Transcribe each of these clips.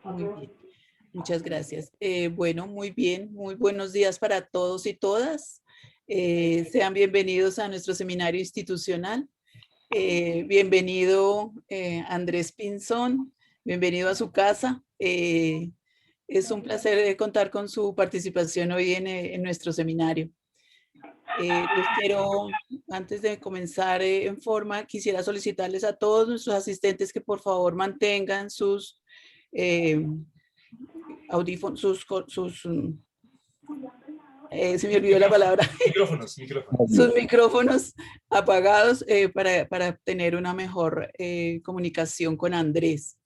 Muy bien, muchas gracias. Bueno, muy bien, muy buenos días para todos y todas. Sean bienvenidos a nuestro seminario institucional. Bienvenido Andrés Pinzón, bienvenido a su casa. Es un placer contar con su participación hoy en nuestro seminario. Les quiero, antes de comenzar en forma, quisiera solicitarles a todos nuestros asistentes que por favor mantengan sus eh, audífonos, se me olvidó la palabra, Micrófonos. sus micrófonos apagados para tener una mejor comunicación con Andrés.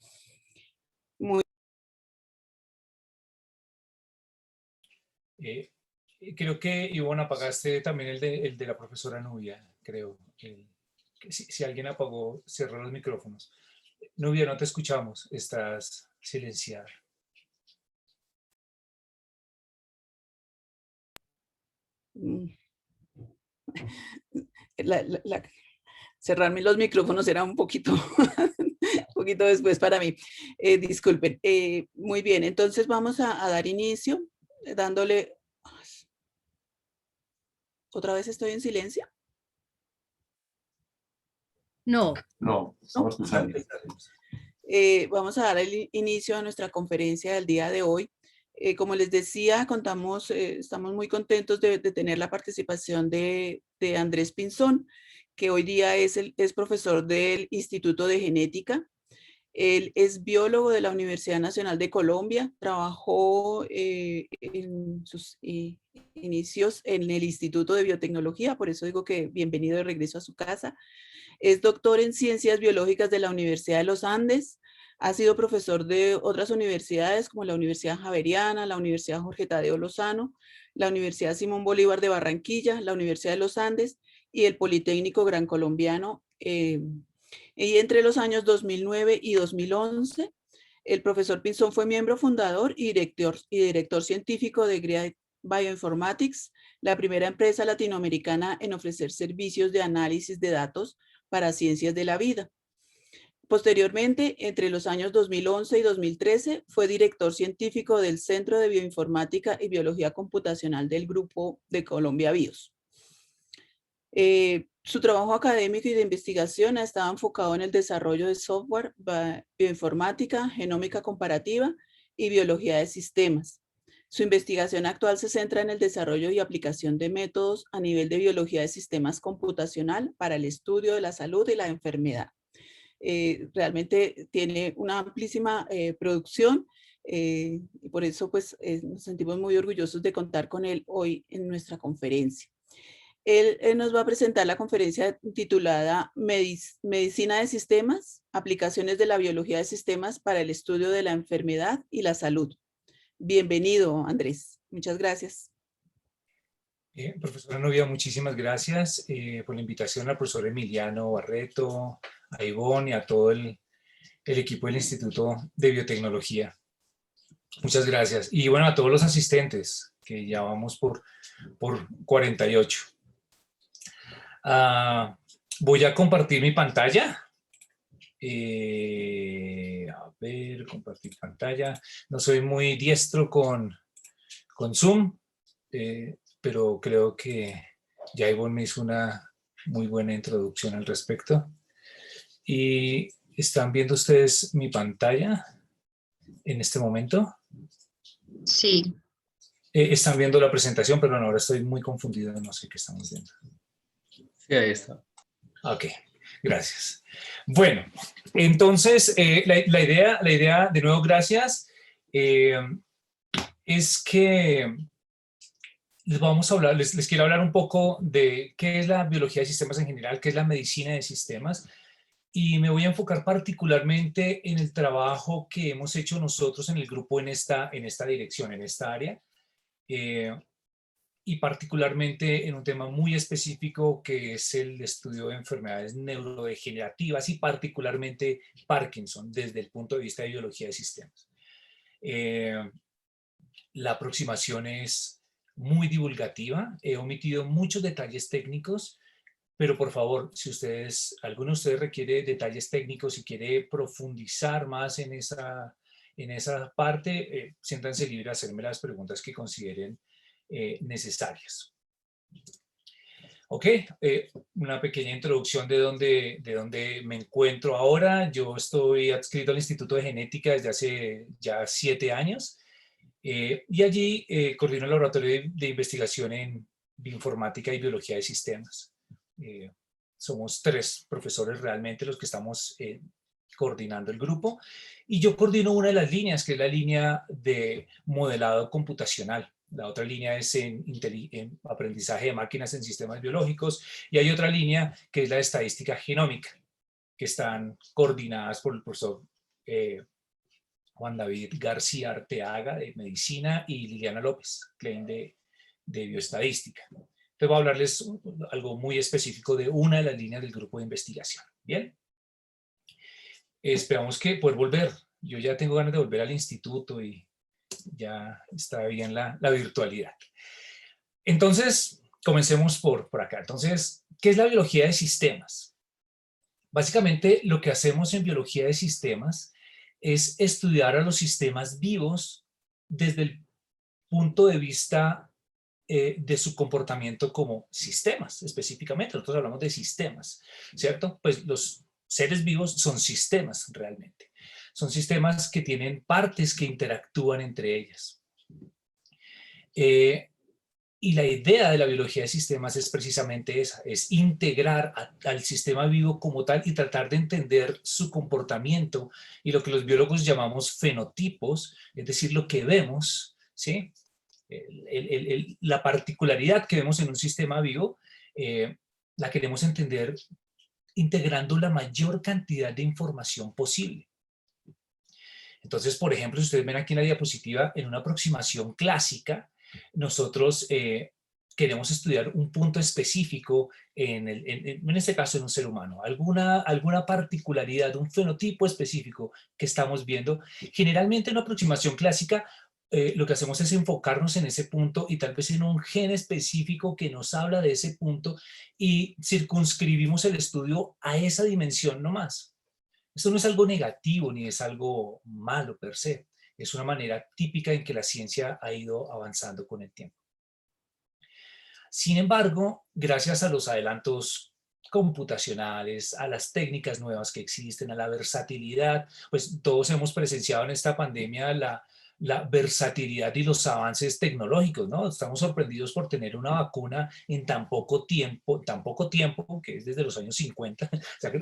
Creo que, Ivonne, apagaste también el de la profesora Nubia, creo. Si alguien apagó, cerró los micrófonos. Nubia, no te escuchamos, estás silenciada. Cerrarme los micrófonos era un poquito, un poquito después para mí. Disculpen. Muy bien, entonces vamos a dar inicio dándole... ¿Otra vez estoy en silencio? No. No, estamos escuchando. Vamos a dar el inicio a nuestra conferencia del día de hoy. Como les decía, estamos muy contentos de tener la participación de Andrés Pinzón, que hoy día es profesor del Instituto de Genética. Él es biólogo de la Universidad Nacional de Colombia, trabajó en sus inicios en el Instituto de Biotecnología, por eso digo que bienvenido de regreso a su casa. Es doctor en Ciencias Biológicas de la Universidad de los Andes. Ha sido profesor de otras universidades como la Universidad Javeriana, la Universidad Jorge Tadeo Lozano, la Universidad Simón Bolívar de Barranquilla, la Universidad de los Andes y el Politécnico Gran Colombiano. Y entre los años 2009 y 2011, el profesor Pinzón fue miembro fundador y director científico de GRIA Bioinformatics, la primera empresa latinoamericana en ofrecer servicios de análisis de datos para ciencias de la vida. Posteriormente, entre los años 2011 y 2013, fue director científico del Centro de Bioinformática y Biología Computacional del Grupo de Colombia BIOS. Su trabajo académico y de investigación ha estado enfocado en el desarrollo de software, bioinformática, genómica comparativa y biología de sistemas. Su investigación actual se centra en el desarrollo y aplicación de métodos a nivel de biología de sistemas computacional para el estudio de la salud y la enfermedad. Realmente tiene una amplísima producción y por eso pues nos sentimos muy orgullosos de contar con él hoy en nuestra conferencia. Él nos va a presentar la conferencia titulada Medicina de Sistemas, aplicaciones de la biología de sistemas para el estudio de la enfermedad y la salud. Bienvenido, Andrés. Muchas gracias. Profesora Nubia, muchísimas gracias por la invitación al profesor Emiliano Barreto, a Ivonne y a todo el equipo del Instituto de Biotecnología. Muchas gracias. Y bueno, a todos los asistentes, que ya vamos por 48. Voy a compartir mi pantalla. A ver, compartir pantalla. No soy muy diestro con Zoom, pero creo que ya Ivonne me hizo una muy buena introducción al respecto. ¿Y están viendo ustedes mi pantalla en este momento? Sí. Están viendo la presentación, pero ahora estoy muy confundido, no sé qué estamos viendo. Sí, ahí está. Ok, gracias. Bueno, entonces la idea, de nuevo, gracias, es que les quiero hablar un poco de qué es la biología de sistemas en general, qué es la medicina de sistemas, y me voy a enfocar particularmente en el trabajo que hemos hecho nosotros en el grupo en esta dirección, en esta área, y particularmente en un tema muy específico que es el estudio de enfermedades neurodegenerativas y particularmente Parkinson desde el punto de vista de biología de sistemas. La aproximación es muy divulgativa, he omitido muchos detalles técnicos, pero por favor, si alguno de ustedes requiere detalles técnicos y quiere profundizar más en en esa parte, siéntanse libres de hacerme las preguntas que consideren necesarias. Ok, una pequeña introducción de dónde me encuentro ahora. Yo estoy adscrito al Instituto de Genética desde hace ya 7 años y allí coordino el laboratorio de investigación en bioinformática y biología de sistemas. Somos 3 profesores realmente los que estamos coordinando el grupo y yo coordino una de las líneas, que es la línea de modelado computacional. La otra línea es en aprendizaje de máquinas en sistemas biológicos y hay otra línea que es la de estadística genómica, que están coordinadas por el profesor Juan David García Arteaga de Medicina y Liliana López Klein de Bioestadística. Entonces voy a hablarles algo muy específico de una de las líneas del grupo de investigación. Bien, esperamos que poder volver. Yo ya tengo ganas de volver al instituto y ya está bien la virtualidad. Entonces, comencemos por acá. Entonces, ¿qué es la biología de sistemas? Básicamente, lo que hacemos en biología de sistemas es estudiar a los sistemas vivos desde el punto de vista de su comportamiento como sistemas, específicamente. Nosotros hablamos de sistemas, ¿cierto? Pues los seres vivos son sistemas realmente. Son sistemas que tienen partes que interactúan entre ellas. Y la idea de la biología de sistemas es precisamente esa, es integrar al sistema vivo como tal y tratar de entender su comportamiento y lo que los biólogos llamamos fenotipos, es decir, lo que vemos, ¿sí? La particularidad que vemos en un sistema vivo, la queremos entender integrando la mayor cantidad de información posible. Entonces, por ejemplo, si ustedes ven aquí en la diapositiva, en una aproximación clásica, nosotros queremos estudiar un punto específico, en este caso en un ser humano, alguna particularidad, un fenotipo específico que estamos viendo. Generalmente en una aproximación clásica, lo que hacemos es enfocarnos en ese punto y tal vez en un gen específico que nos habla de ese punto y circunscribimos el estudio a esa dimensión nomás. Esto no es algo negativo ni es algo malo per se. Es una manera típica en que la ciencia ha ido avanzando con el tiempo. Sin embargo, gracias a los adelantos computacionales, a las técnicas nuevas que existen, a la versatilidad, pues todos hemos presenciado en esta pandemia la versatilidad y los avances tecnológicos, ¿no? Estamos sorprendidos por tener una vacuna en tan poco tiempo, que es desde los años 50, o sea,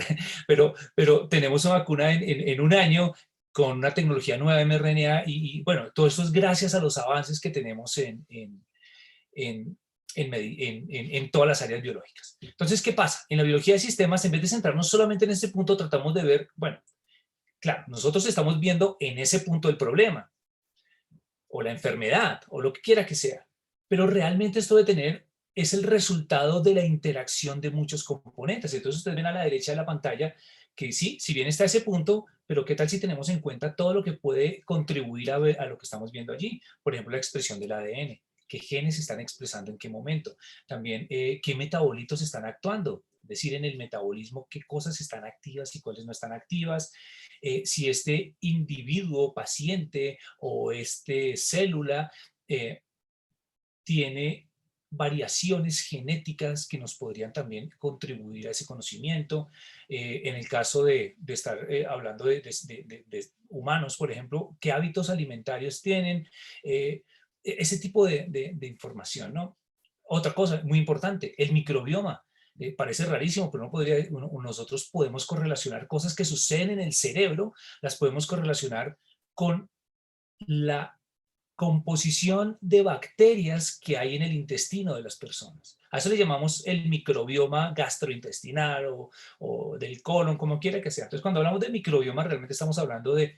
pero tenemos una vacuna en un año con una tecnología nueva de mRNA y bueno, todo esto es gracias a los avances que tenemos en todas las áreas biológicas. Entonces, ¿qué pasa? En la biología de sistemas, en vez de centrarnos solamente en ese punto, tratamos de ver, bueno, claro, nosotros estamos viendo en ese punto el problema, o la enfermedad, o lo que quiera que sea, pero realmente esto de tener es el resultado de la interacción de muchos componentes. Entonces ustedes ven a la derecha de la pantalla que sí, si bien está ese punto, pero ¿qué tal si tenemos en cuenta todo lo que puede contribuir a lo que estamos viendo allí? Por ejemplo, la expresión del ADN. ¿Qué genes se están expresando en qué momento? También, ¿qué metabolitos están actuando? Es decir, en el metabolismo, qué cosas están activas y cuáles no están activas. Si este individuo, paciente o este célula tiene variaciones genéticas que nos podrían también contribuir a ese conocimiento. En el caso de estar hablando de humanos, por ejemplo, qué hábitos alimentarios tienen, ese tipo de información, ¿no? Otra cosa muy importante, el microbioma. Parece rarísimo, pero nosotros podemos correlacionar cosas que suceden en el cerebro, las podemos correlacionar con la composición de bacterias que hay en el intestino de las personas. A eso le llamamos el microbioma gastrointestinal o del colon, como quiera que sea. Entonces, cuando hablamos de microbioma, realmente estamos hablando de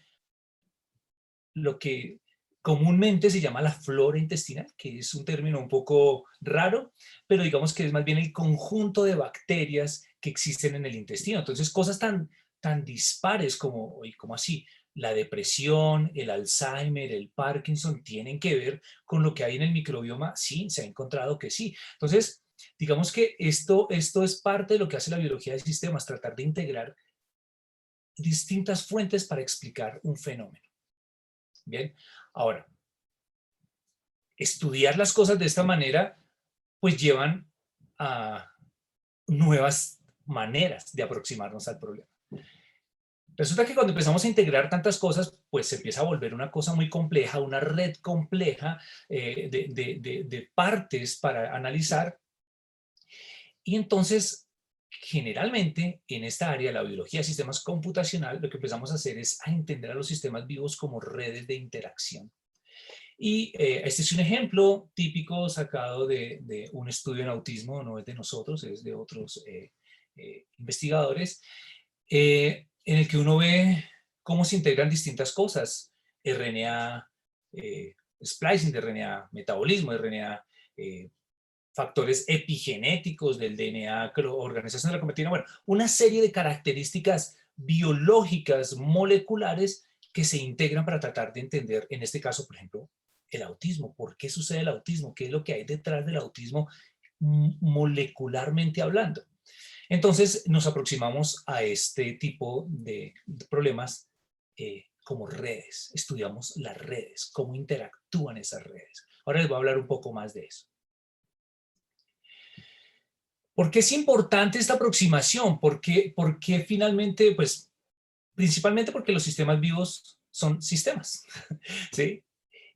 lo que comúnmente se llama la flora intestinal, que es un término un poco raro, pero digamos que es más bien el conjunto de bacterias que existen en el intestino. Entonces, cosas tan dispares como así, la depresión, el Alzheimer, el Parkinson, tienen que ver con lo que hay en el microbioma. Sí, se ha encontrado que sí. Entonces, digamos que esto es parte de lo que hace la biología de sistemas, tratar de integrar distintas fuentes para explicar un fenómeno. Bien, ahora, estudiar las cosas de esta manera, pues llevan a nuevas maneras de aproximarnos al problema. Resulta que cuando empezamos a integrar tantas cosas, pues se empieza a volver una cosa muy compleja, una red compleja de partes para analizar. Y entonces, generalmente, en esta área, la biología de sistemas computacional, lo que empezamos a hacer es a entender a los sistemas vivos como redes de interacción. Y este es un ejemplo típico sacado de un estudio en autismo, no es de nosotros, es de otros investigadores, en el que uno ve cómo se integran distintas cosas, RNA, splicing de RNA, metabolismo de RNA, factores epigenéticos del DNA, organización de la cromatina, bueno, una serie de características biológicas, moleculares, que se integran para tratar de entender, en este caso, por ejemplo, el autismo. ¿Por qué sucede el autismo? ¿Qué es lo que hay detrás del autismo molecularmente hablando? Entonces nos aproximamos a este tipo de problemas como redes. Estudiamos las redes, cómo interactúan esas redes. Ahora les voy a hablar un poco más de eso. ¿Por qué es importante esta aproximación? Porque finalmente, pues, principalmente porque los sistemas vivos son sistemas, ¿sí?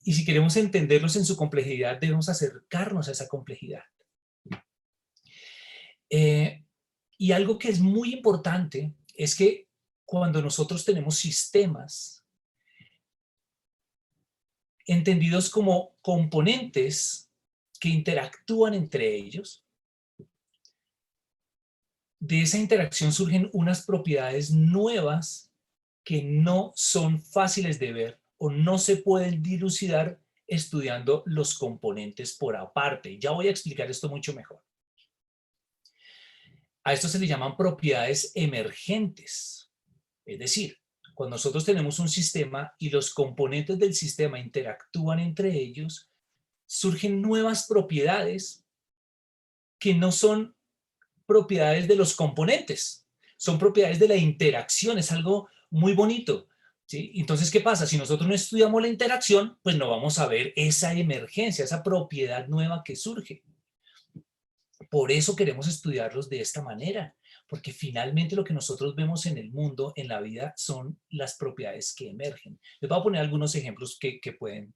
Y si queremos entenderlos en su complejidad, debemos acercarnos a esa complejidad. Y algo que es muy importante es que cuando nosotros tenemos sistemas entendidos como componentes que interactúan entre ellos, de esa interacción surgen unas propiedades nuevas que no son fáciles de ver o no se pueden dilucidar estudiando los componentes por aparte. Ya voy a explicar esto mucho mejor. A esto se le llaman propiedades emergentes. Es decir, cuando nosotros tenemos un sistema y los componentes del sistema interactúan entre ellos, surgen nuevas propiedades que no son propiedades de los componentes, son propiedades de la interacción, es algo muy bonito, ¿sí? Entonces, ¿qué pasa? Si nosotros no estudiamos la interacción, pues no vamos a ver esa emergencia, esa propiedad nueva que surge. Por eso queremos estudiarlos de esta manera, porque finalmente lo que nosotros vemos en el mundo, en la vida, son las propiedades que emergen. Les voy a poner algunos ejemplos que pueden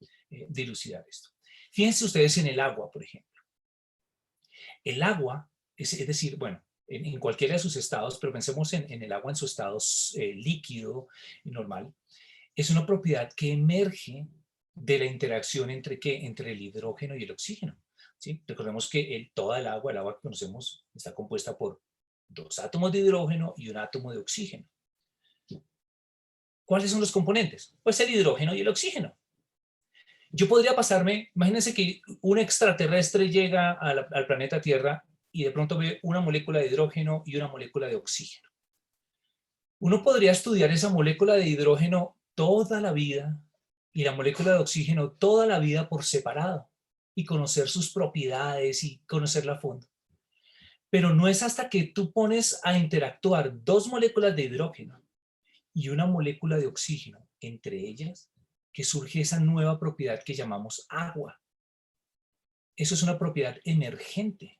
dilucidar esto. Fíjense ustedes en el agua, por ejemplo. El agua, es decir, bueno, en cualquiera de sus estados, pero pensemos en el agua en su estado líquido y normal, es una propiedad que emerge de la interacción entre, ¿qué? Entre el hidrógeno y el oxígeno. ¿Sí? Recordemos que toda el agua que conocemos, está compuesta por 2 átomos de hidrógeno y un átomo de oxígeno. ¿Cuáles son los componentes? Pues el hidrógeno y el oxígeno. Yo podría pasarme, imagínense que un extraterrestre llega al planeta Tierra y de pronto ve una molécula de hidrógeno y una molécula de oxígeno. Uno podría estudiar esa molécula de hidrógeno toda la vida y la molécula de oxígeno toda la vida por separado y conocer sus propiedades y conocerla a fondo. Pero no es hasta que tú pones a interactuar 2 moléculas de hidrógeno y una molécula de oxígeno entre ellas que surge esa nueva propiedad que llamamos agua. Eso es una propiedad emergente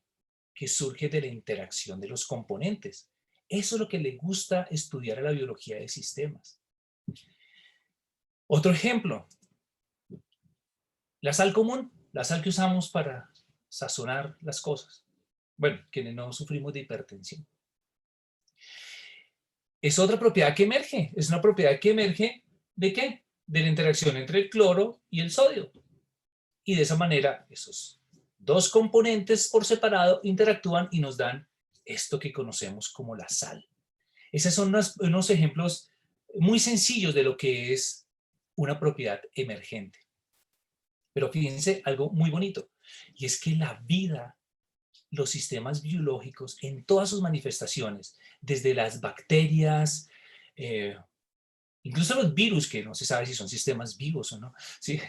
que surge de la interacción de los componentes. Eso es lo que le gusta estudiar a la biología de sistemas. Otro ejemplo, la sal común, la sal que usamos para sazonar las cosas. Bueno, quienes no sufrimos de hipertensión. Es otra propiedad que emerge, es una propiedad que emerge ¿de qué? De la interacción entre el cloro y el sodio. Y de esa manera, esos 2 componentes por separado interactúan y nos dan esto que conocemos como la sal. Esos son unos ejemplos muy sencillos de lo que es una propiedad emergente. Pero fíjense algo muy bonito, y es que la vida, los sistemas biológicos en todas sus manifestaciones, desde las bacterias, incluso los virus, que no se sabe si son sistemas vivos o no, ¿sí?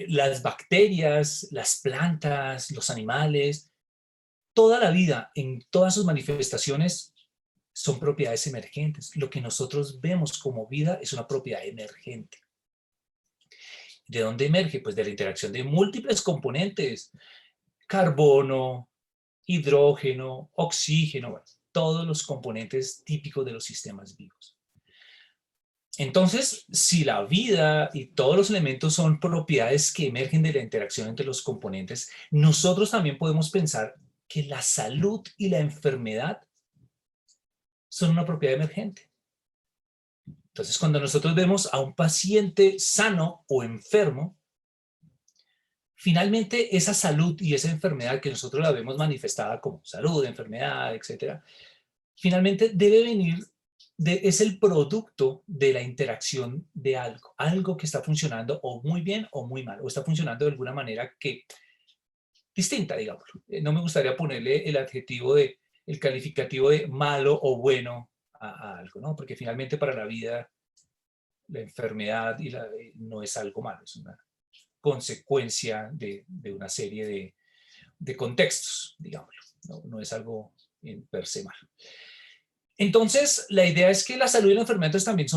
Las bacterias, las plantas, los animales, toda la vida en todas sus manifestaciones son propiedades emergentes. Lo que nosotros vemos como vida es una propiedad emergente. ¿De dónde emerge? Pues de la interacción de múltiples componentes, carbono, hidrógeno, oxígeno, bueno, todos los componentes típicos de los sistemas vivos. Entonces, si la vida y todos los elementos son propiedades que emergen de la interacción entre los componentes, nosotros también podemos pensar que la salud y la enfermedad son una propiedad emergente. Entonces, cuando nosotros vemos a un paciente sano o enfermo, finalmente esa salud y esa enfermedad que nosotros la vemos manifestada como salud, enfermedad, etcétera, finalmente debe venir es el producto de la interacción de algo que está funcionando o muy bien o muy mal, o está funcionando de alguna manera que distinta, digamos. No me gustaría ponerle el adjetivo el calificativo de malo o bueno a algo, ¿no? Porque finalmente para la vida la enfermedad no es algo malo, es una consecuencia de una serie de contextos, digámoslo. No es algo en per se malo. Entonces, la idea es que la salud y la enfermedad también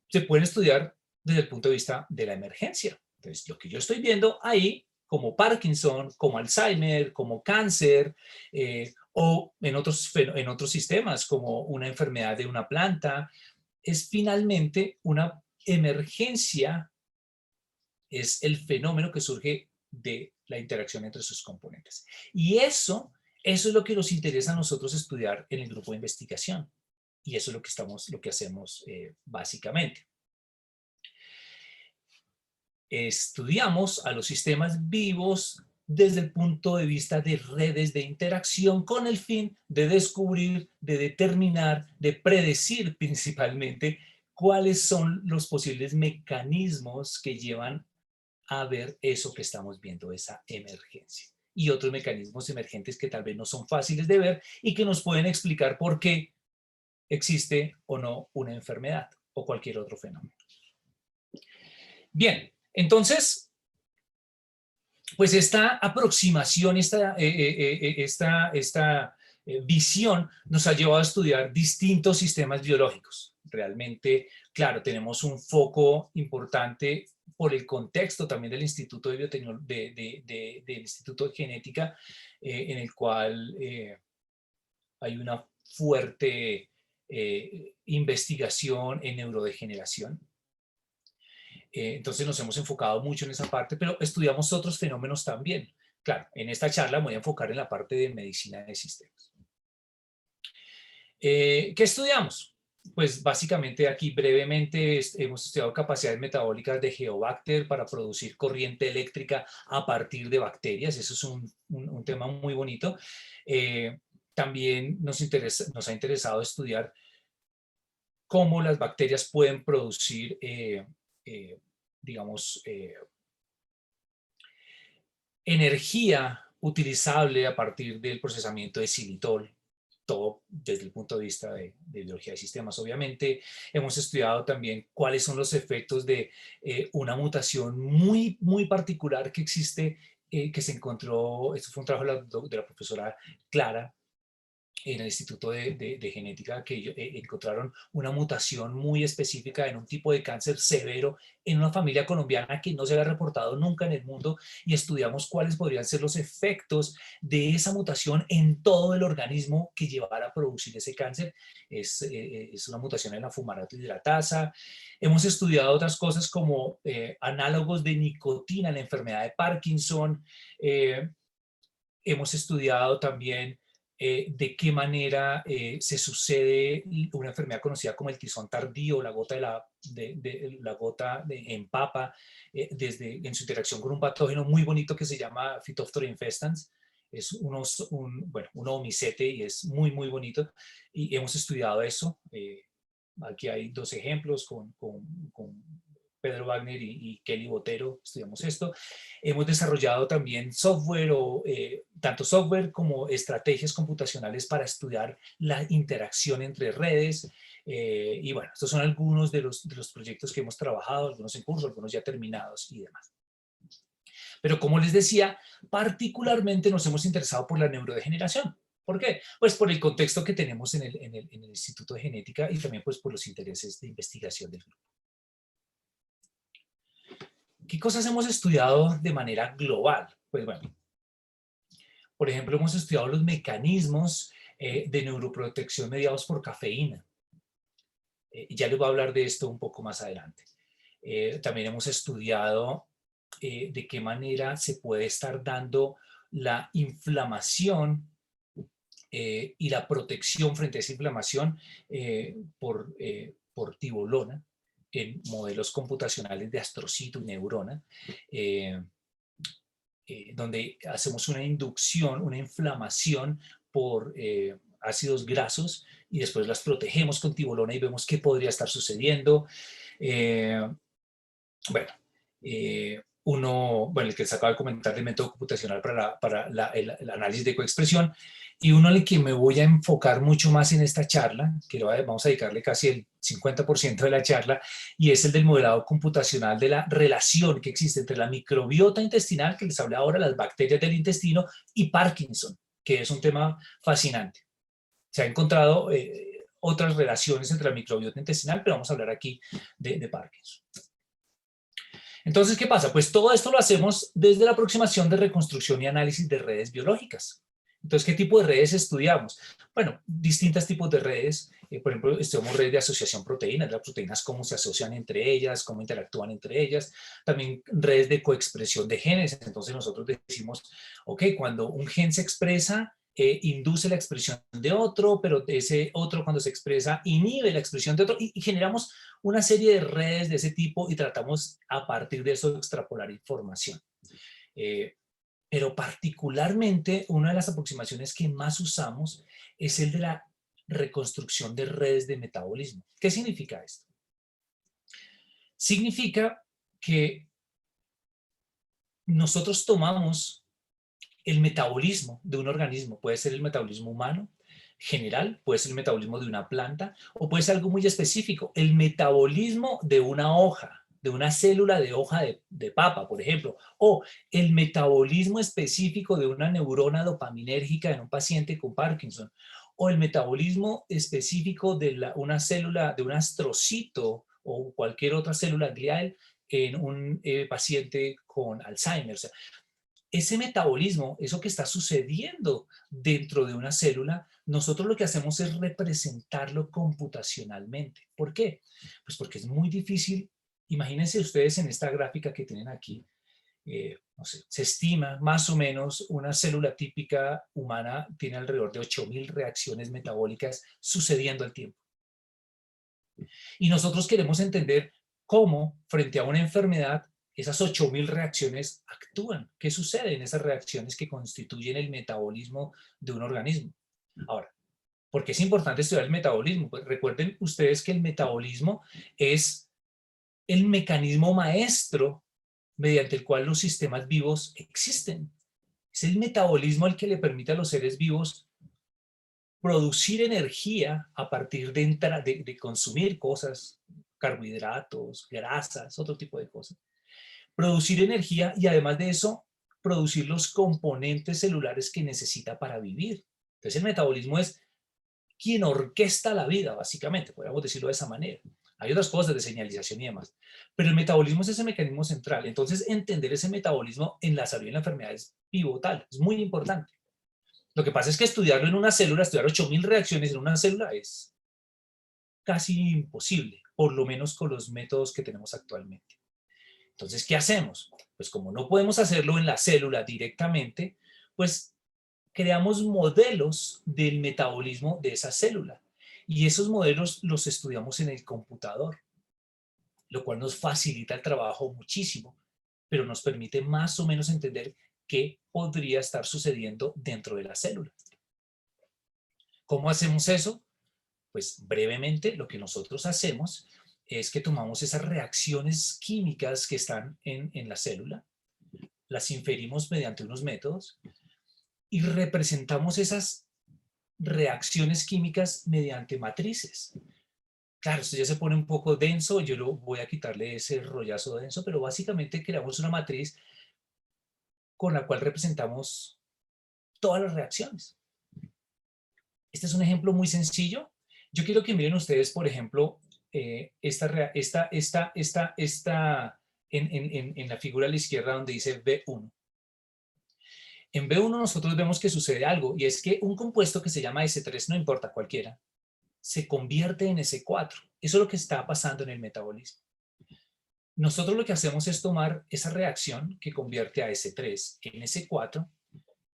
se pueden estudiar desde el punto de vista de la emergencia. Entonces, lo que yo estoy viendo ahí, como Parkinson, como Alzheimer, como cáncer, o en otros sistemas, como una enfermedad de una planta, es finalmente una emergencia, es el fenómeno que surge de la interacción entre sus componentes. Y eso es lo que nos interesa a nosotros estudiar en el grupo de investigación. Y eso es lo que hacemos básicamente. Estudiamos a los sistemas vivos desde el punto de vista de redes de interacción con el fin de descubrir, de determinar, de predecir principalmente cuáles son los posibles mecanismos que llevan a ver eso que estamos viendo, esa emergencia. Y otros mecanismos emergentes que tal vez no son fáciles de ver y que nos pueden explicar por qué existe o no una enfermedad o cualquier otro fenómeno. Bien, entonces, pues esta aproximación, esta visión nos ha llevado a estudiar distintos sistemas biológicos. Realmente, claro, tenemos un foco importante por el contexto también del Instituto de del Instituto de Genética, en el cual hay una fuerte investigación en neurodegeneración. Entonces nos hemos enfocado mucho en esa parte, pero estudiamos otros fenómenos también. Claro, en esta charla me voy a enfocar en la parte de medicina de sistemas. ¿Qué estudiamos? Pues básicamente aquí brevemente hemos estudiado capacidades metabólicas de Geobacter para producir corriente eléctrica a partir de bacterias. Eso es un tema muy bonito. También nos ha interesado estudiar cómo las bacterias pueden producir, digamos, energía utilizable a partir del procesamiento de xilitol, todo desde el punto de vista de biología de sistemas. Obviamente hemos estudiado también cuáles son los efectos de una mutación muy, muy particular que existe, que se encontró, esto fue un trabajo de la profesora Clara, en el Instituto de Genética, que encontraron una mutación muy específica en un tipo de cáncer severo en una familia colombiana que no se había reportado nunca en el mundo, y estudiamos cuáles podrían ser los efectos de esa mutación en todo el organismo que llevara a producir ese cáncer. Es una mutación en la fumarato hidratasa. Hemos estudiado otras cosas como análogos de nicotina en la enfermedad de Parkinson. Hemos estudiado también de qué manera se sucede una enfermedad conocida como el tizón tardío, la gota, en papa, en su interacción con un patógeno muy bonito que se llama Phytophthora infestans. Es un omicete y es muy, muy bonito. Y hemos estudiado eso. Aquí hay dos ejemplos con Pedro Wagner y Kelly Botero, estudiamos esto. Hemos desarrollado también software, tanto software como estrategias computacionales para estudiar la interacción entre redes. Y bueno, estos son algunos de los proyectos que hemos trabajado, algunos en curso, algunos ya terminados y demás. Pero como les decía, particularmente nos hemos interesado por la neurodegeneración. ¿Por qué? Pues por el contexto que tenemos en el Instituto de Genética y también pues por los intereses de investigación del grupo. ¿Qué cosas hemos estudiado de manera global? Pues bueno, por ejemplo, hemos estudiado los mecanismos de neuroprotección mediados por cafeína. Ya les voy a hablar de esto un poco más adelante. También hemos estudiado de qué manera se puede estar dando la inflamación y la protección frente a esa inflamación por tibolona en modelos computacionales de astrocito y neurona, donde hacemos una inducción, una inflamación por ácidos grasos y después las protegemos con tibolona y vemos qué podría estar sucediendo. Bueno, bueno, el que se acaba de comentar del método computacional para el análisis de coexpresión, y uno al que me voy a enfocar mucho más en esta charla, que vamos a dedicarle casi el 50% de la charla, y es el del modelado computacional de la relación que existe entre la microbiota intestinal, que les hablé ahora, las bacterias del intestino, y Parkinson, que es un tema fascinante. Se han encontrado otras relaciones entre la microbiota intestinal, pero vamos a hablar aquí de Parkinson. Entonces, ¿qué pasa? Pues todo esto lo hacemos desde la aproximación de reconstrucción y análisis de redes biológicas. Entonces, ¿qué tipo de redes estudiamos? Bueno, distintos tipos de redes. Por ejemplo, estudiamos redes de asociación proteínas, las proteínas, cómo se asocian entre ellas, cómo interactúan entre ellas. También redes de coexpresión de genes. Entonces, nosotros decimos, ok, cuando un gen se expresa, induce la expresión de otro, pero ese otro cuando se expresa inhibe la expresión de otro y generamos una serie de redes de ese tipo y tratamos a partir de eso de extrapolar información. Pero particularmente una de las aproximaciones que más usamos es el de la reconstrucción de redes de metabolismo. ¿Qué significa esto? Significa que nosotros tomamos el metabolismo de un organismo, puede ser el metabolismo humano, general, puede ser el metabolismo de una planta o puede ser algo muy específico, el metabolismo de una hoja, de una célula de hoja de papa, por ejemplo, o el metabolismo específico de una neurona dopaminérgica en un paciente con Parkinson, o el metabolismo específico de una célula, de un astrocito o cualquier otra célula glial en un paciente con Alzheimer. O sea, ese metabolismo, eso que está sucediendo dentro de una célula, nosotros lo que hacemos es representarlo computacionalmente. ¿Por qué? Pues porque es muy difícil. Imagínense ustedes en esta gráfica que tienen aquí, no sé, se estima más o menos una célula típica humana tiene alrededor de 8.000 reacciones metabólicas sucediendo al tiempo. Y nosotros queremos entender cómo, frente a una enfermedad, esas 8.000 reacciones actúan. ¿Qué sucede en esas reacciones que constituyen el metabolismo de un organismo? Ahora, ¿por qué es importante estudiar el metabolismo? Pues recuerden ustedes que el metabolismo es el mecanismo maestro mediante el cual los sistemas vivos existen. Es el metabolismo el que le permite a los seres vivos producir energía a partir de consumir cosas, carbohidratos, grasas, otro tipo de cosas. Producir energía y además de eso, producir los componentes celulares que necesita para vivir. Entonces el metabolismo es quien orquesta la vida, básicamente, podríamos decirlo de esa manera. Hay otras cosas de señalización y demás, pero el metabolismo es ese mecanismo central. Entonces entender ese metabolismo en la salud y en la enfermedad es pivotal, es muy importante. Lo que pasa es que estudiarlo en una célula, estudiar 8.000 reacciones en una célula es casi imposible, por lo menos con los métodos que tenemos actualmente. Entonces, ¿qué hacemos? Pues como no podemos hacerlo en la célula directamente, pues creamos modelos del metabolismo de esa célula. Y esos modelos los estudiamos en el computador, lo cual nos facilita el trabajo muchísimo, pero nos permite más o menos entender qué podría estar sucediendo dentro de la célula. ¿Cómo hacemos eso? Pues brevemente lo que nosotros hacemos es que tomamos esas reacciones químicas que están en la célula, las inferimos mediante unos métodos y representamos esas reacciones químicas mediante matrices. Claro, esto ya se pone un poco denso, yo voy a quitarle ese rollazo denso, pero básicamente creamos una matriz con la cual representamos todas las reacciones. Este es un ejemplo muy sencillo. Yo quiero que miren ustedes, por ejemplo, esta en la figura a la izquierda donde dice B1. En B1 nosotros vemos que sucede algo, y es que un compuesto que se llama S3, no importa cualquiera, se convierte en S4. Eso es lo que está pasando en el metabolismo. Nosotros lo que hacemos es tomar esa reacción que convierte a S3 en S4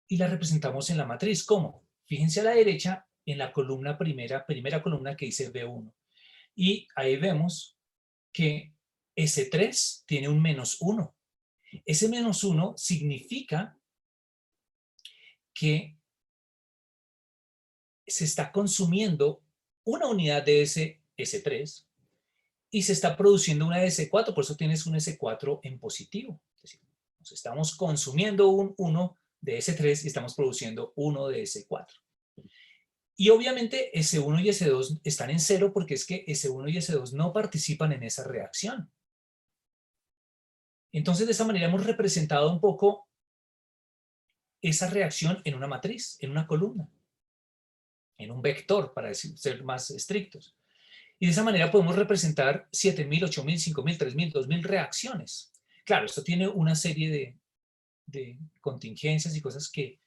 y la representamos en la matriz. ¿Cómo? Fíjense a la derecha en la columna primera columna que dice B1. Y ahí vemos que S3 tiene un -1. Ese -1 significa que se está consumiendo una unidad de ese S3 y se está produciendo una de S4, por eso tienes un S4 en positivo. Es decir, nos estamos consumiendo un 1 de S3 y estamos produciendo 1 de S4. Y obviamente S1 y S2 están en 0 porque es que S1 y S2 no participan en esa reacción. Entonces, de esa manera hemos representado un poco esa reacción en una matriz, en una columna, en un vector, para ser más estrictos. Y de esa manera podemos representar 7.000, 8.000, 5.000, 3.000, 2.000 reacciones. Claro, esto tiene una serie de contingencias y cosas que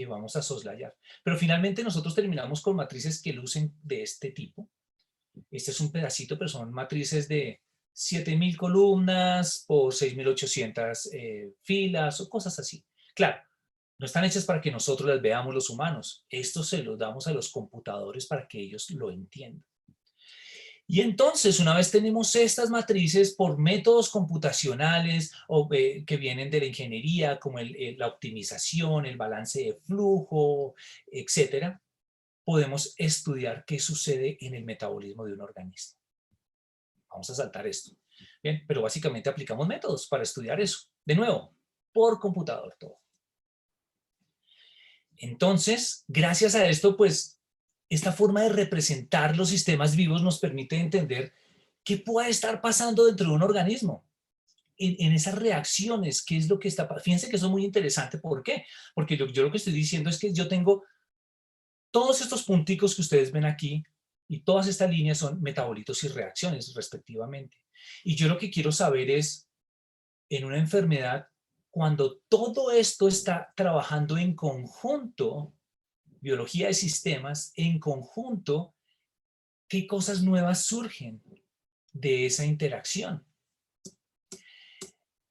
vamos a soslayar. Pero finalmente nosotros terminamos con matrices que lucen de este tipo. Este es un pedacito, pero son matrices de 7.000 columnas por 6.800 filas o cosas así. Claro, no están hechas para que nosotros las veamos los humanos. Esto se lo damos a los computadores para que ellos lo entiendan. Y entonces, una vez tenemos estas matrices por métodos computacionales que vienen de la ingeniería, como la optimización, el balance de flujo, etcétera, podemos estudiar qué sucede en el metabolismo de un organismo. Vamos a saltar esto. Bien, pero básicamente aplicamos métodos para estudiar eso. De nuevo, por computador todo. Entonces, gracias a esto, pues, esta forma de representar los sistemas vivos nos permite entender qué puede estar pasando dentro de un organismo. En esas reacciones, qué es lo que está pasando. Fíjense que eso es muy interesante. ¿Por qué? Porque yo lo que estoy diciendo es que yo tengo todos estos punticos que ustedes ven aquí y todas estas líneas son metabolitos y reacciones respectivamente. Y yo lo que quiero saber es, en una enfermedad, cuando todo esto está trabajando en conjunto, biología de sistemas, en conjunto, ¿qué cosas nuevas surgen de esa interacción?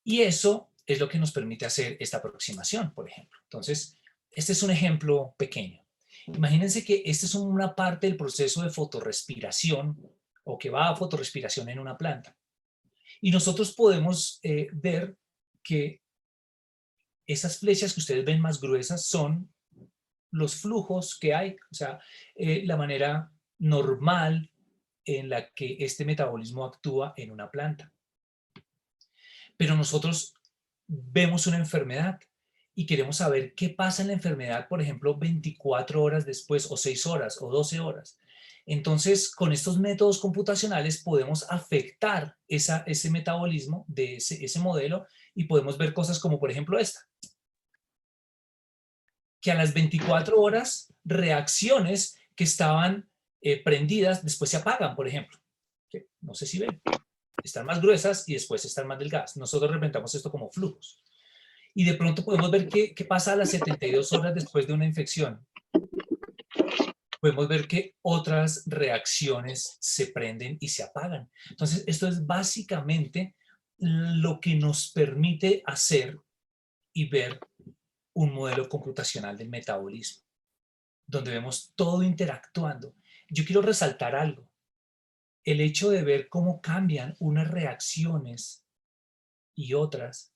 Y eso es lo que nos permite hacer esta aproximación, por ejemplo. Entonces, este es un ejemplo pequeño. Imagínense que esta es una parte del proceso de fotorrespiración o que va a fotorrespiración en una planta. Y nosotros podemos ver que esas flechas que ustedes ven más gruesas son los flujos que hay, o sea, la manera normal en la que este metabolismo actúa en una planta. Pero nosotros vemos una enfermedad y queremos saber qué pasa en la enfermedad, por ejemplo, 24 horas después, o 6 horas, o 12 horas. Entonces, con estos métodos computacionales podemos afectar ese metabolismo de ese modelo y podemos ver cosas como, por ejemplo, esta. Que a las 24 horas, reacciones que estaban prendidas después se apagan, por ejemplo. No sé si ven. Están más gruesas y después están más delgadas. Nosotros representamos esto como flujos. Y de pronto podemos ver qué pasa a las 72 horas después de una infección. Podemos ver que otras reacciones se prenden y se apagan. Entonces, esto es básicamente lo que nos permite hacer y ver un modelo computacional del metabolismo, donde vemos todo interactuando. Yo quiero resaltar algo. El hecho de ver cómo cambian unas reacciones y otras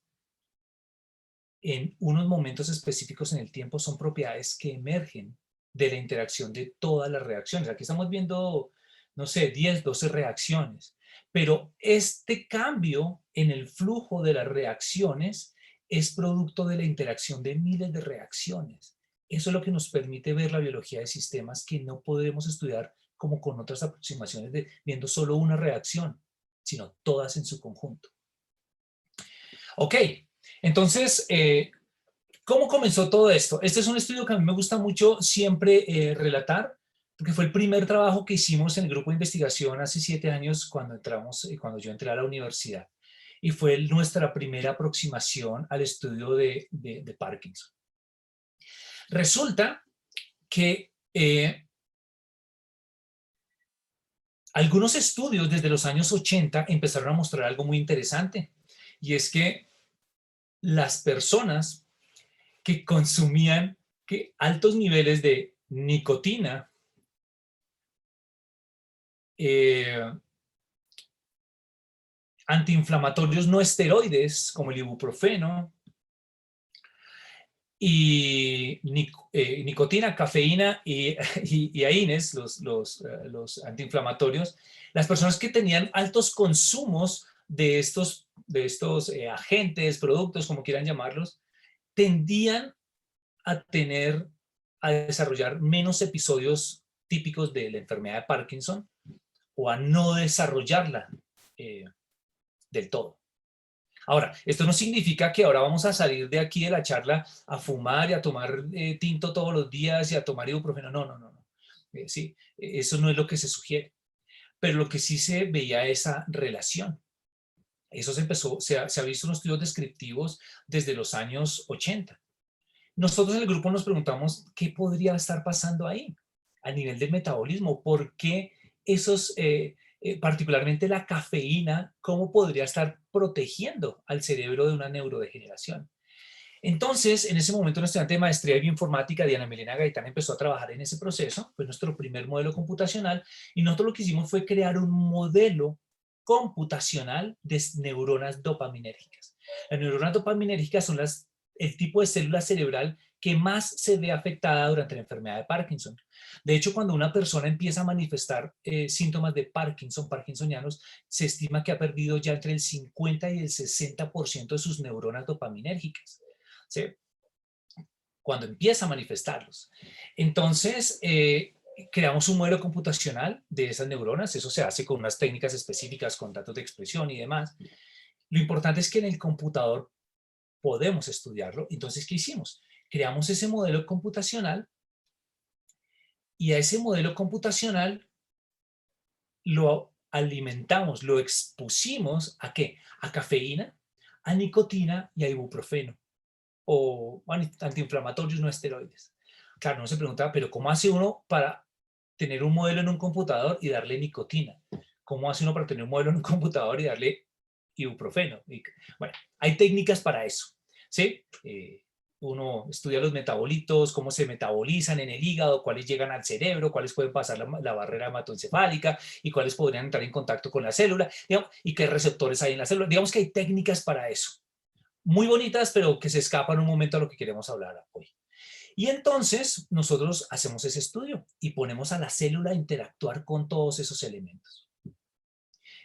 en unos momentos específicos en el tiempo son propiedades que emergen de la interacción de todas las reacciones. Aquí estamos viendo, no sé, 10, 12 reacciones, pero este cambio en el flujo de las reacciones es producto de la interacción de miles de reacciones. Eso es lo que nos permite ver la biología de sistemas que no podemos estudiar como con otras aproximaciones de viendo solo una reacción, sino todas en su conjunto. Ok, entonces, ¿cómo comenzó todo esto? Este es un estudio que a mí me gusta mucho siempre relatar, porque fue el primer trabajo que hicimos en el grupo de investigación hace 7 años cuando yo entré a la universidad. y fue nuestra primera aproximación al estudio de Parkinson. Resulta que algunos estudios desde los años 80 empezaron a mostrar algo muy interesante, y es que las personas que consumían altos niveles de nicotina, antiinflamatorios no esteroides como el ibuprofeno, y nicotina, cafeína y AINES, los antiinflamatorios, las personas que tenían altos consumos de estos agentes, productos, como quieran llamarlos, tendían a desarrollar menos episodios típicos de la enfermedad de Parkinson o a no desarrollarla del todo. Ahora, esto no significa que ahora vamos a salir de aquí de la charla a fumar y a tomar tinto todos los días y a tomar ibuprofeno. No, no, no, no. Sí, eso no es lo que se sugiere. Pero lo que sí se veía esa relación. Eso se ha visto en los estudios descriptivos desde los años 80. Nosotros en el grupo nos preguntamos qué podría estar pasando ahí a nivel del metabolismo. ¿Por qué esos, particularmente la cafeína, cómo podría estar protegiendo al cerebro de una neurodegeneración? Entonces, en ese momento, una estudiante de maestría de bioinformática, Diana Milena Gaitán, empezó a trabajar en ese proceso. Fue nuestro primer modelo computacional, y nosotros lo que hicimos fue crear un modelo computacional de neuronas dopaminérgicas. Las neuronas dopaminérgicas son el tipo de célula cerebral que más se ve afectada durante la enfermedad de Parkinson. De hecho, cuando una persona empieza a manifestar síntomas de Parkinson, parkinsonianos, se estima que ha perdido ya entre el 50 y el 60% de sus neuronas dopaminérgicas, ¿sí? Cuando empieza a manifestarlos. Entonces, creamos un modelo computacional de esas neuronas. Eso se hace con unas técnicas específicas, con datos de expresión y demás. Lo importante es que en el computador podemos estudiarlo. Entonces, ¿qué hicimos? Creamos ese modelo computacional, y a ese modelo computacional lo alimentamos, lo expusimos ¿a qué? A cafeína, a nicotina y a ibuprofeno, o antiinflamatorios no esteroides. Claro, uno se preguntaba, pero ¿cómo hace uno para tener un modelo en un computador y darle nicotina? ¿Cómo hace uno para tener un modelo en un computador y darle ibuprofeno? Bueno, hay técnicas para eso, ¿sí? Uno estudia los metabolitos, cómo se metabolizan en el hígado, cuáles llegan al cerebro, cuáles pueden pasar la barrera hematoencefálica y cuáles podrían entrar en contacto con la célula, digamos, y qué receptores hay en la célula. Digamos que hay técnicas para eso, muy bonitas, pero que se escapan un momento a lo que queremos hablar hoy. Y entonces nosotros hacemos ese estudio y ponemos a la célula a interactuar con todos esos elementos.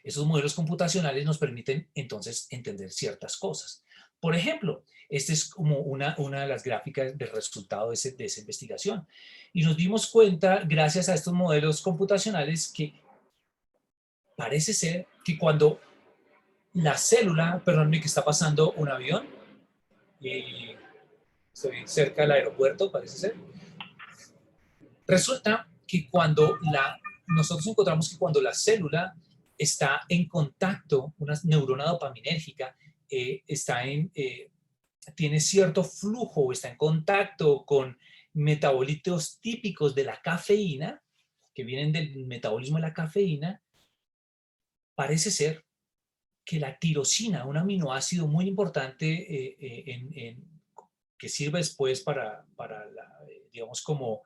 Esos modelos computacionales nos permiten entonces entender ciertas cosas. Por ejemplo, esta es como una de las gráficas del resultado de esa investigación. Y nos dimos cuenta, gracias a estos modelos computacionales, que parece ser que cuando la célula, perdónme que está pasando un avión, y estoy cerca del aeropuerto, parece ser. Resulta que nosotros encontramos que cuando la célula está en contacto, una neurona dopaminérgica, tiene cierto flujo o está en contacto con metabolitos típicos de la cafeína, que vienen del metabolismo de la cafeína, parece ser que la tirosina, un aminoácido muy importante que sirve después digamos, como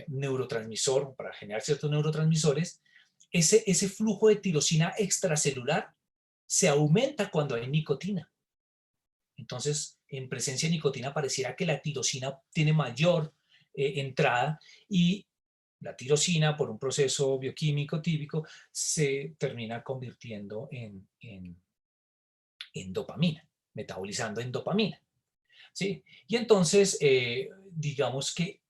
neurotransmisor, para generar ciertos neurotransmisores, ese flujo de tirosina extracelular se aumenta cuando hay nicotina. Entonces, en presencia de nicotina pareciera que la tirosina tiene mayor entrada, y la tirosina, por un proceso bioquímico típico, se termina convirtiendo en dopamina, metabolizando en dopamina, ¿sí? Y entonces, digamos que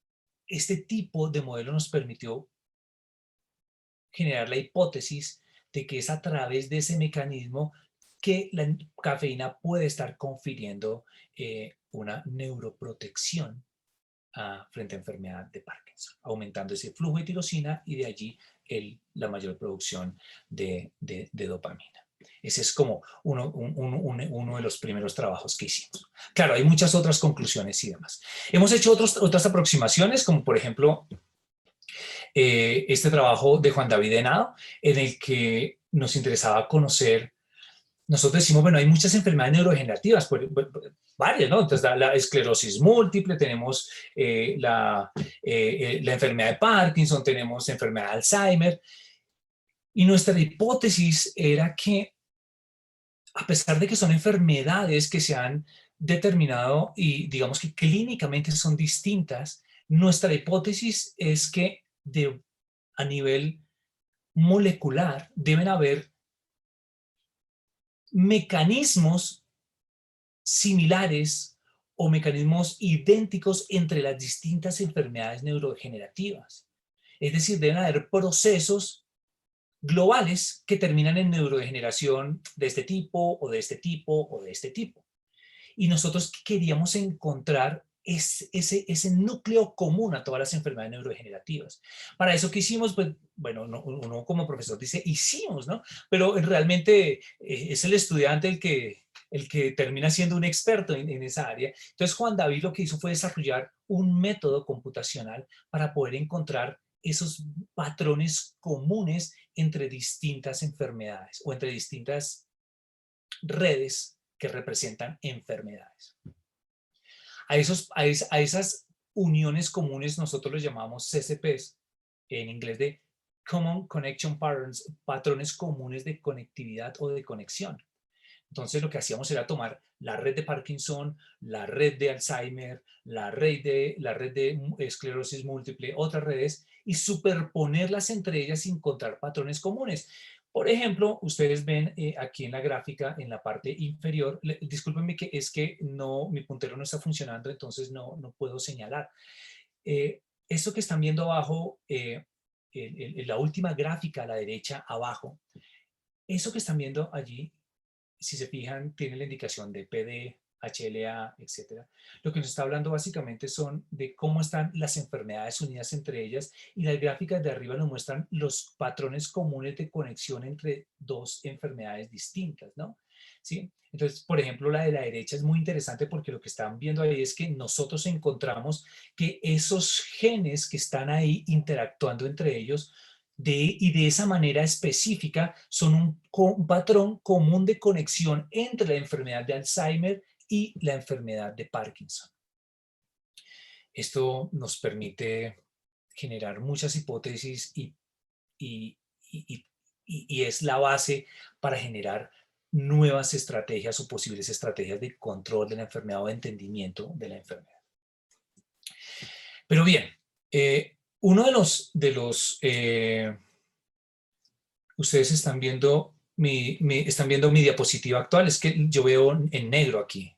este tipo de modelo nos permitió generar la hipótesis de que es a través de ese mecanismo que la cafeína puede estar confiriendo una neuroprotección frente a enfermedad de Parkinson, aumentando ese flujo de tirosina y de allí la mayor producción de dopamina. Ese es como uno de los primeros trabajos que hicimos. Claro, hay muchas otras conclusiones y demás. Hemos hecho otras aproximaciones, como por ejemplo este trabajo de Juan David Henao, en el que nos interesaba conocer. Nosotros decimos, bueno, hay muchas enfermedades neurodegenerativas, varias, ¿no? Entonces, la esclerosis múltiple, tenemos la enfermedad de Parkinson, tenemos enfermedad de Alzheimer. Y nuestra hipótesis era que, a pesar de que son enfermedades que se han determinado y digamos que clínicamente son distintas, nuestra hipótesis es que a nivel molecular deben haber mecanismos similares o mecanismos idénticos entre las distintas enfermedades neurodegenerativas. Es decir, deben haber procesos globales que terminan en neurodegeneración de este tipo o de este tipo o de este tipo. Y nosotros queríamos encontrar ese núcleo común a todas las enfermedades neurodegenerativas. Para eso que hicimos, pues, bueno, uno como profesor dice hicimos, ¿no? Pero realmente es el estudiante el que termina siendo un experto en esa área. Entonces Juan David lo que hizo fue desarrollar un método computacional para poder encontrar esos patrones comunes entre distintas enfermedades o entre distintas redes que representan enfermedades. A esas uniones comunes nosotros los llamamos CCPs, en inglés de Common Connection Patterns, patrones comunes de conectividad o de conexión. Entonces lo que hacíamos era tomar la red de Parkinson, la red de Alzheimer, la red de esclerosis múltiple, otras redes, y superponerlas entre ellas y encontrar patrones comunes. Por ejemplo, ustedes ven aquí en la gráfica, en la parte inferior, discúlpenme que es que mi puntero no está funcionando, entonces no puedo señalar. Esto que están viendo abajo, la última gráfica a la derecha abajo, eso que están viendo allí, si se fijan, tiene la indicación de PD, HLA, etc. Lo que nos está hablando básicamente son de cómo están las enfermedades unidas entre ellas, y las gráficas de arriba nos muestran los patrones comunes de conexión entre dos enfermedades distintas, ¿no? ¿Sí? Entonces, por ejemplo, la de la derecha es muy interesante porque lo que están viendo ahí es que nosotros encontramos que esos genes que están ahí interactuando entre ellos y de esa manera específica son un patrón común de conexión entre la enfermedad de Alzheimer y la enfermedad de Parkinson. Esto nos permite generar muchas hipótesis y es la base para generar nuevas estrategias o posibles estrategias de control de la enfermedad o de entendimiento de la enfermedad. Pero bien, uno de los ustedes están viendo están viendo mi diapositiva actual, es que yo veo en negro aquí.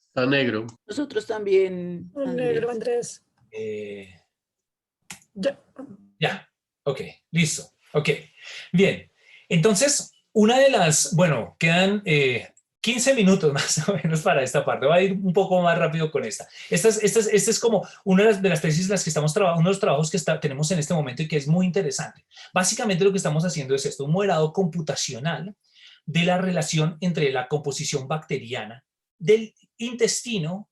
Está negro. Nosotros también, Un negro, Andrés. Andrés. Ya, ok, listo. Ok, bien. Entonces, bueno, quedan 15 minutos más o menos para esta parte. Voy a ir un poco más rápido con esta. Esta es como una de las tesis las que estamos trabajando, uno de los trabajos que tenemos en este momento y que es muy interesante. Básicamente lo que estamos haciendo es esto, un modelado computacional de la relación entre la composición bacteriana del intestino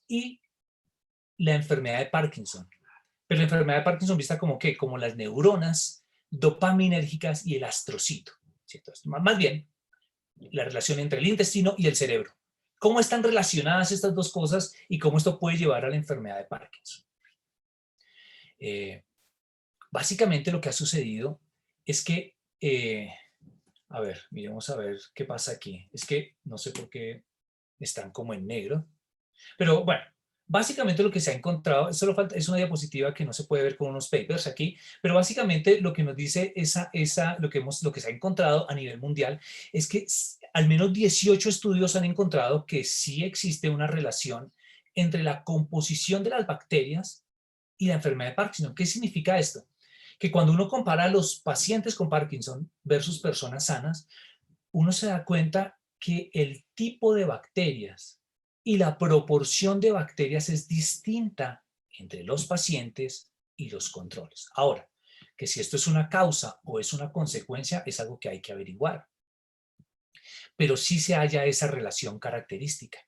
y la enfermedad de Parkinson. Pero la enfermedad de Parkinson vista como ¿qué? Como las neuronas dopaminérgicas y el astrocito, ¿cierto? Más bien, la relación entre el intestino y el cerebro. ¿Cómo están relacionadas estas dos cosas y cómo esto puede llevar a la enfermedad de Parkinson? Básicamente lo que ha sucedido es que, a ver, miremos a ver qué pasa aquí. Es que no sé por qué están como en negro, pero bueno. Básicamente lo que se ha encontrado, solo falta, es una diapositiva que no se puede ver con unos papers aquí, pero básicamente lo que nos dice lo que se ha encontrado a nivel mundial es que al menos 18 estudios han encontrado que sí existe una relación entre la composición de las bacterias y la enfermedad de Parkinson. ¿Qué significa esto? Que cuando uno compara a los pacientes con Parkinson versus personas sanas, uno se da cuenta que el tipo de bacterias y la proporción de bacterias es distinta entre los pacientes y los controles. Ahora, que si esto es una causa o es una consecuencia es algo que hay que averiguar. pero sí se halla esa relación característica.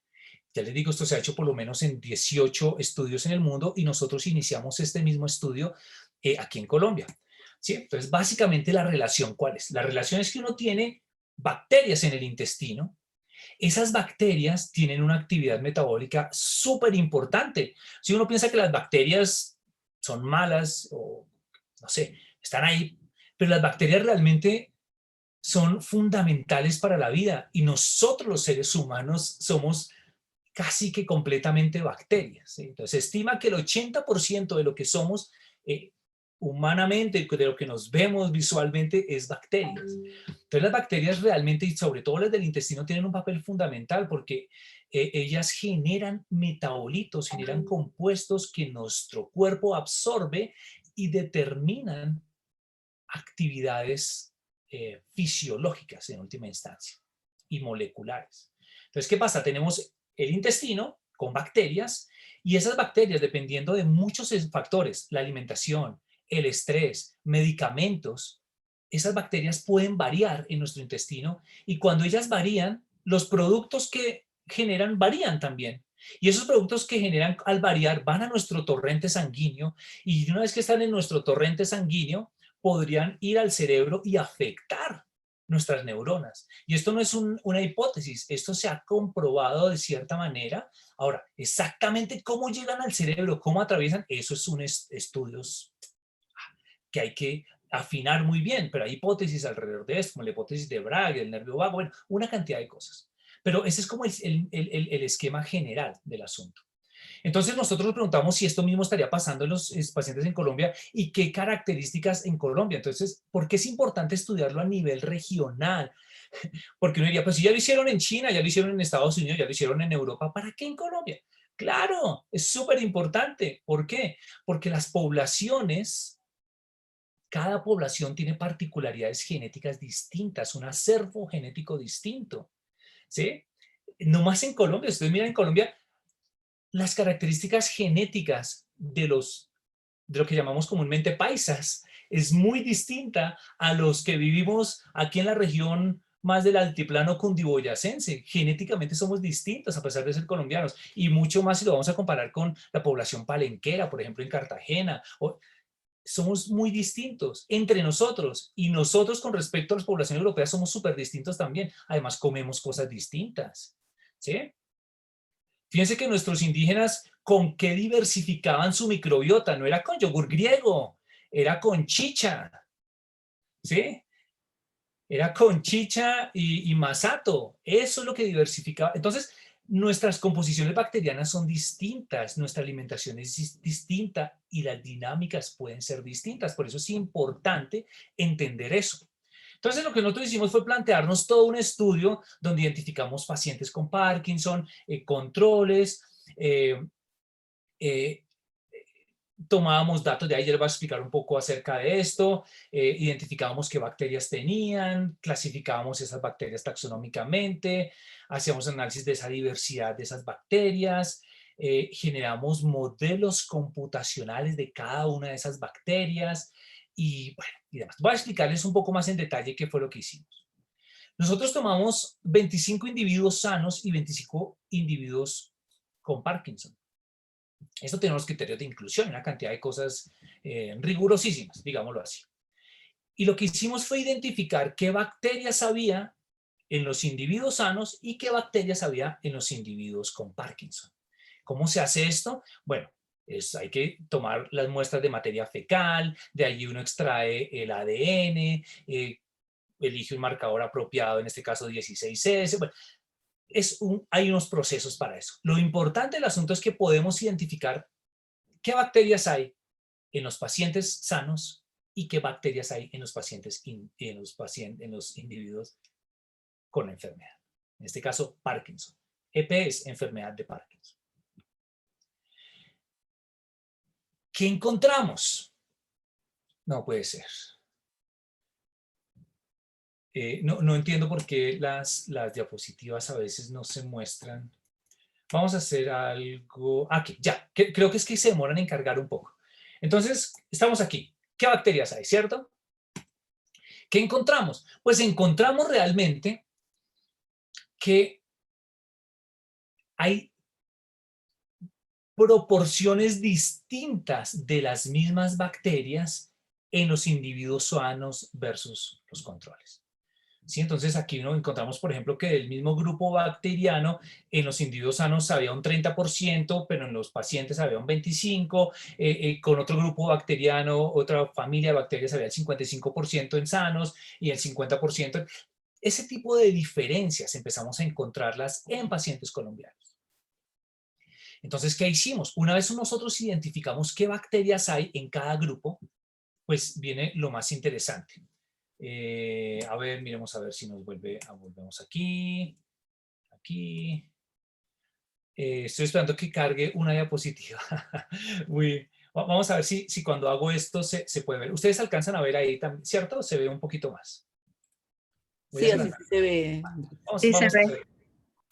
Ya les digo, esto se ha hecho por lo menos en 18 estudios en el mundo y nosotros iniciamos este mismo estudio aquí en Colombia. ¿Sí? Entonces, básicamente la relación, ¿cuál es? La relación es que uno tiene bacterias en el intestino. Esas bacterias tienen una actividad metabólica súper importante. Si uno piensa que las bacterias son malas o, no sé, están ahí, pero las bacterias realmente son fundamentales para la vida y nosotros los seres humanos somos casi que completamente bacterias, ¿sí? Entonces se estima que el 80% de lo que somos humanamente, de lo que nos vemos visualmente, es bacterias. Entonces las bacterias realmente, y sobre todo las del intestino, tienen un papel fundamental porque ellas generan metabolitos, generan compuestos que nuestro cuerpo absorbe y determinan actividades fisiológicas en última instancia y moleculares. Entonces, ¿qué pasa? Tenemos el intestino con bacterias y esas bacterias, dependiendo de muchos factores, la alimentación, el estrés, medicamentos, esas bacterias pueden variar en nuestro intestino y cuando ellas varían, los productos que generan varían también. Y esos productos que generan al variar van a nuestro torrente sanguíneo y una vez que están en nuestro torrente sanguíneo, podrían ir al cerebro y afectar nuestras neuronas. Y esto no es una hipótesis, esto se ha comprobado de cierta manera. Ahora, exactamente cómo llegan al cerebro, cómo atraviesan, eso es un estudios que hay que afinar muy bien, pero hay hipótesis alrededor de esto, como la hipótesis de Bragg, del nervio vago, bueno, una cantidad de cosas. Pero ese es como el esquema general del asunto. Entonces nosotros nos preguntamos si esto mismo estaría pasando en los pacientes en Colombia y qué características en Colombia. Entonces, ¿por qué es importante estudiarlo a nivel regional? Porque uno diría, pues si ya lo hicieron en China, ya lo hicieron en Estados Unidos, ya lo hicieron en Europa, ¿para qué en Colombia? Claro, es súper importante. ¿Por qué? Porque las poblaciones, cada población tiene particularidades genéticas distintas, un acervo genético distinto, ¿sí? No más en Colombia, ustedes miran en Colombia, las características genéticas de lo que llamamos comúnmente paisas es muy distinta a los que vivimos aquí en la región más del altiplano cundiboyacense. Genéticamente somos distintos a pesar de ser colombianos y mucho más si lo vamos a comparar con la población palenquera, por ejemplo en Cartagena. Somos muy distintos entre nosotros y nosotros con respecto a las poblaciones europeas somos súper distintos también. Además comemos cosas distintas, ¿sí? Fíjense que nuestros indígenas, ¿con qué diversificaban su microbiota? No era con yogur griego, era con chicha, ¿sí? Era con chicha y masato. Eso es lo que diversificaba. Entonces, nuestras composiciones bacterianas son distintas, nuestra alimentación es distinta y las dinámicas pueden ser distintas. Por eso es importante entender eso. Entonces, lo que nosotros hicimos fue plantearnos todo un estudio donde identificamos pacientes con Parkinson, controles, eh, eh, tomábamos datos de ahí, yo les voy a explicar un poco acerca de esto, identificábamos qué bacterias tenían, clasificábamos esas bacterias taxonómicamente, hacíamos análisis de esa diversidad de esas bacterias, generamos modelos computacionales de cada una de esas bacterias y bueno, y demás. Voy a explicarles un poco más en detalle qué fue lo que hicimos. Nosotros tomamos 25 individuos sanos y 25 individuos con Parkinson. Esto tiene unos criterios de inclusión, una cantidad de cosas rigurosísimas, digámoslo así. Y lo que hicimos fue identificar qué bacterias había en los individuos sanos y qué bacterias había en los individuos con Parkinson. ¿Cómo se hace esto? Bueno, hay que tomar las muestras de materia fecal, de allí uno extrae el ADN, elige un marcador apropiado, en este caso 16S. Bueno, hay unos procesos para eso. Lo importante del asunto es que podemos identificar qué bacterias hay en los pacientes sanos y qué bacterias hay en los pacientes en los individuos con enfermedad. En este caso, Parkinson. EP es enfermedad de Parkinson. ¿Qué encontramos? No puede ser. No entiendo por qué las diapositivas a veces no se muestran. Vamos a hacer algo. Aquí, ya. Creo que es que se demoran en cargar un poco. Entonces, estamos aquí. ¿Qué bacterias hay, cierto? ¿Qué encontramos? Pues encontramos realmente que hay proporciones distintas de las mismas bacterias en los individuos sanos versus los controles. ¿Sí? Entonces aquí encontramos, por ejemplo, que del mismo grupo bacteriano en los individuos sanos había un 30%, pero en los pacientes había un 25%, con otro grupo bacteriano, otra familia de bacterias había el 55% en sanos y el 50%. Ese tipo de diferencias empezamos a encontrarlas en pacientes colombianos. Entonces, ¿qué hicimos? Una vez nosotros identificamos qué bacterias hay en cada grupo, pues viene lo más interesante. A ver, miremos a ver si nos volvemos aquí. Aquí. Estoy esperando que cargue una diapositiva. Vamos a ver si cuando hago esto se puede ver. Ustedes alcanzan a ver ahí también, ¿cierto? Se ve un poquito más. Voy a Sí, así agrandar. sí se ve. Sí, se Vamos a ve. ver.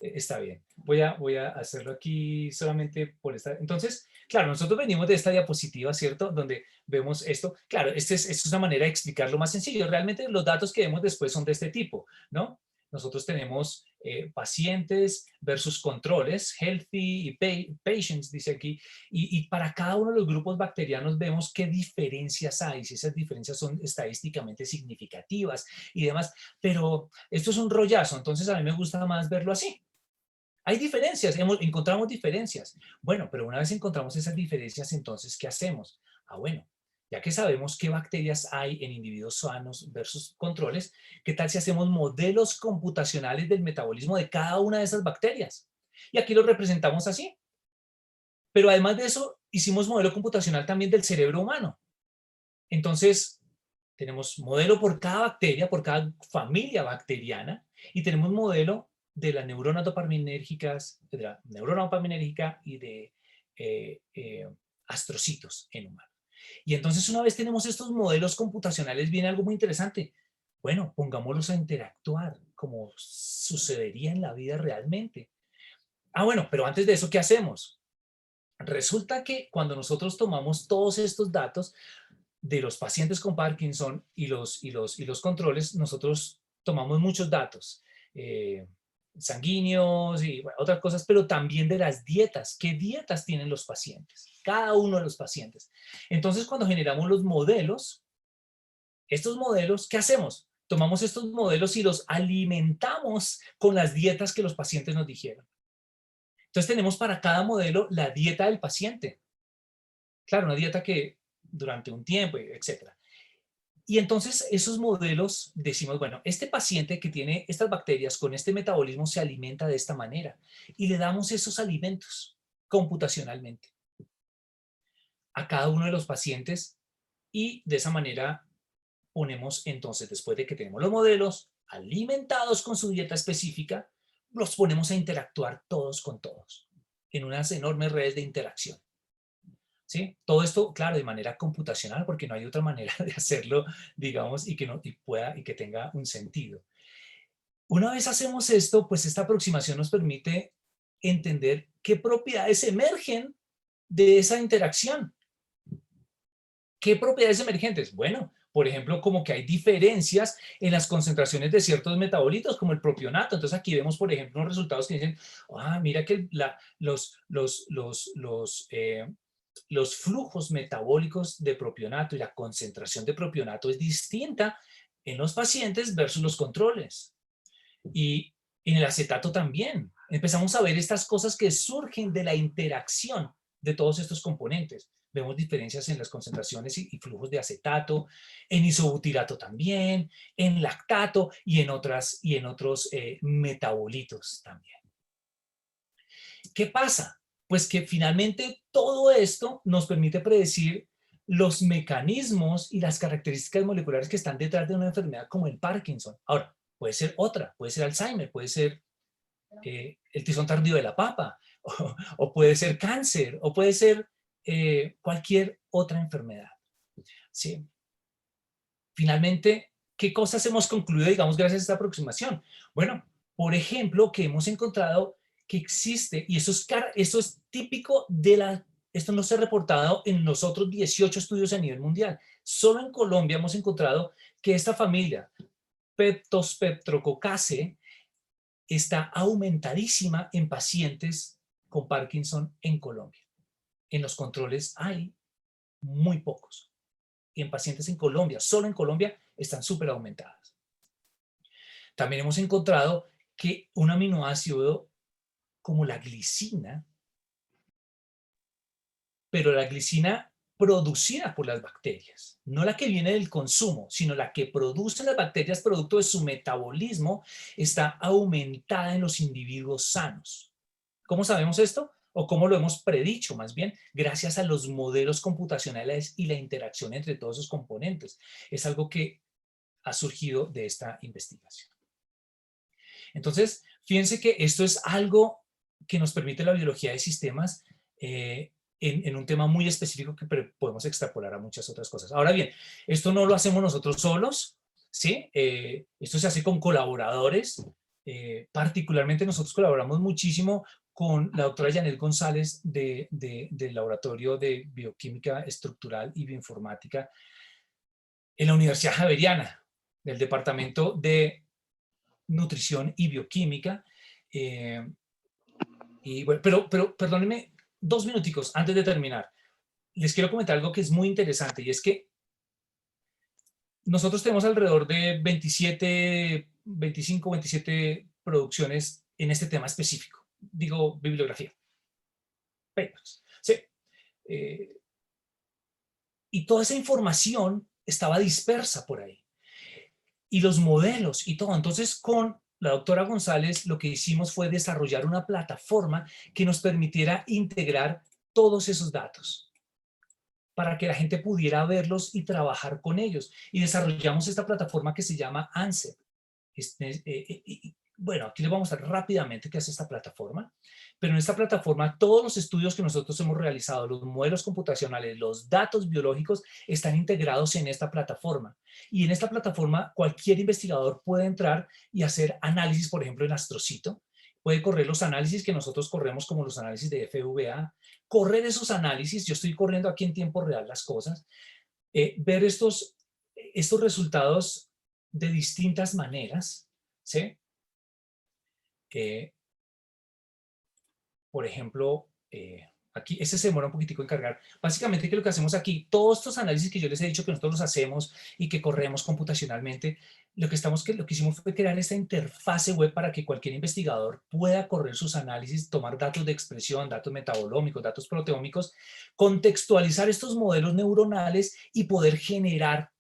Está bien. Voy a hacerlo aquí solamente por esta. Entonces, claro, nosotros venimos de esta diapositiva, ¿cierto? Donde vemos esto. Claro, esta es una manera de explicarlo más sencillo. Realmente los datos que vemos después son de este tipo, ¿no? Nosotros tenemos pacientes versus controles, healthy y patients, dice aquí, y para cada uno de los grupos bacterianos vemos qué diferencias hay, si esas diferencias son estadísticamente significativas y demás, pero esto es un rollazo, entonces a mí me gusta más verlo así. Hay diferencias, encontramos diferencias. Bueno, pero una vez encontramos esas diferencias, entonces, ¿qué hacemos? Bueno, ya que sabemos qué bacterias hay en individuos sanos versus controles, ¿qué tal si hacemos modelos computacionales del metabolismo de cada una de esas bacterias? Y aquí lo representamos así. Pero además de eso, hicimos modelo computacional también del cerebro humano. Entonces, tenemos modelo por cada bacteria, por cada familia bacteriana, y tenemos modelo de las neuronas dopaminérgicas, de la neurona dopaminérgica y de astrocitos en humanos. Y entonces una vez tenemos estos modelos computacionales, viene algo muy interesante. Bueno, pongámoslos a interactuar como sucedería en la vida realmente. Bueno, pero antes de eso, ¿qué hacemos? Resulta que cuando nosotros tomamos todos estos datos de los pacientes con Parkinson y los controles, nosotros tomamos muchos datos, sanguíneos y bueno, otras cosas, pero también de las dietas. ¿Qué dietas tienen los pacientes? Cada uno de los pacientes. Entonces, cuando generamos los modelos, estos modelos, ¿qué hacemos? Tomamos estos modelos y los alimentamos con las dietas que los pacientes nos dijeron. Entonces, tenemos para cada modelo la dieta del paciente. Claro, una dieta que durante un tiempo, etcétera. Y entonces esos modelos decimos, bueno, este paciente que tiene estas bacterias con este metabolismo se alimenta de esta manera y le damos esos alimentos computacionalmente a cada uno de los pacientes y de esa manera ponemos entonces, después de que tenemos los modelos alimentados con su dieta específica, los ponemos a interactuar todos con todos en unas enormes redes de interacción. ¿Sí? Todo esto, claro, de manera computacional, porque no hay otra manera de hacerlo, digamos, y que tenga un sentido. Una vez hacemos esto, pues esta aproximación nos permite entender qué propiedades emergen de esa interacción. ¿Qué propiedades emergentes? Bueno, por ejemplo, como que hay diferencias en las concentraciones de ciertos metabolitos, como el propionato. Entonces aquí vemos, por ejemplo, unos resultados que dicen, mira que los flujos metabólicos de propionato y la concentración de propionato es distinta en los pacientes versus los controles. Y en el acetato también. Empezamos a ver estas cosas que surgen de la interacción de todos estos componentes. Vemos diferencias en las concentraciones y flujos de acetato, en isobutirato también, en lactato y en otros metabolitos también. ¿Qué pasa? Pues que finalmente todo esto nos permite predecir los mecanismos y las características moleculares que están detrás de una enfermedad como el Parkinson. Ahora, puede ser otra, puede ser Alzheimer, puede ser el tizón tardío de la papa, o puede ser cáncer, o puede ser cualquier otra enfermedad. ¿Sí? Finalmente, ¿qué cosas hemos concluido, digamos, gracias a esta aproximación? Bueno, por ejemplo, que hemos encontrado que existe, y eso es típico esto no se ha reportado en los otros 18 estudios a nivel mundial. Solo en Colombia hemos encontrado que esta familia, Peptostreptococcacea, está aumentadísima en pacientes con Parkinson en Colombia. En los controles hay muy pocos. Y en pacientes en Colombia, solo en Colombia, están súper aumentadas. También hemos encontrado que un aminoácido como la glicina, pero la glicina producida por las bacterias, no la que viene del consumo, sino la que producen las bacterias producto de su metabolismo, está aumentada en los individuos sanos. ¿Cómo sabemos esto? O cómo lo hemos predicho, más bien, gracias a los modelos computacionales y la interacción entre todos esos componentes. Es algo que ha surgido de esta investigación. Entonces, fíjense que esto es algo que nos permite la biología de sistemas en un tema muy específico que podemos extrapolar a muchas otras cosas. Ahora bien, esto no lo hacemos nosotros solos, ¿sí? Esto se hace con colaboradores. Particularmente nosotros colaboramos muchísimo con la doctora Janet González del Laboratorio de Bioquímica Estructural y Bioinformática en la Universidad Javeriana, del Departamento de Nutrición y Bioquímica. Y bueno, pero perdónenme 2 minuticos antes de terminar. Les quiero comentar algo que es muy interesante, y es que nosotros tenemos alrededor de 25, 27 producciones en este tema específico. Digo, bibliografía. Papers. Sí. Y toda esa información estaba dispersa por ahí. Y los modelos y todo. Entonces, con la doctora González, lo que hicimos fue desarrollar una plataforma que nos permitiera integrar todos esos datos para que la gente pudiera verlos y trabajar con ellos. Y desarrollamos esta plataforma que se llama ANSEP. Bueno, aquí les vamos a mostrar rápidamente qué hace esta plataforma, pero en esta plataforma todos los estudios que nosotros hemos realizado, los modelos computacionales, los datos biológicos están integrados en esta plataforma. Y en esta plataforma cualquier investigador puede entrar y hacer análisis, por ejemplo, en Astrocito, puede correr los análisis que nosotros corremos como los análisis de FVA, correr esos análisis, yo estoy corriendo aquí en tiempo real las cosas, ver estos resultados de distintas maneras, ¿sí? Por ejemplo, aquí, este se demora un poquitico en cargar. Básicamente, ¿qué es lo que hacemos aquí? Todos estos análisis que yo les he dicho que nosotros los hacemos y que corremos computacionalmente, lo que hicimos fue crear esta interfase web para que cualquier investigador pueda correr sus análisis, tomar datos de expresión, datos metabolómicos, datos proteómicos, contextualizar estos modelos neuronales y poder generar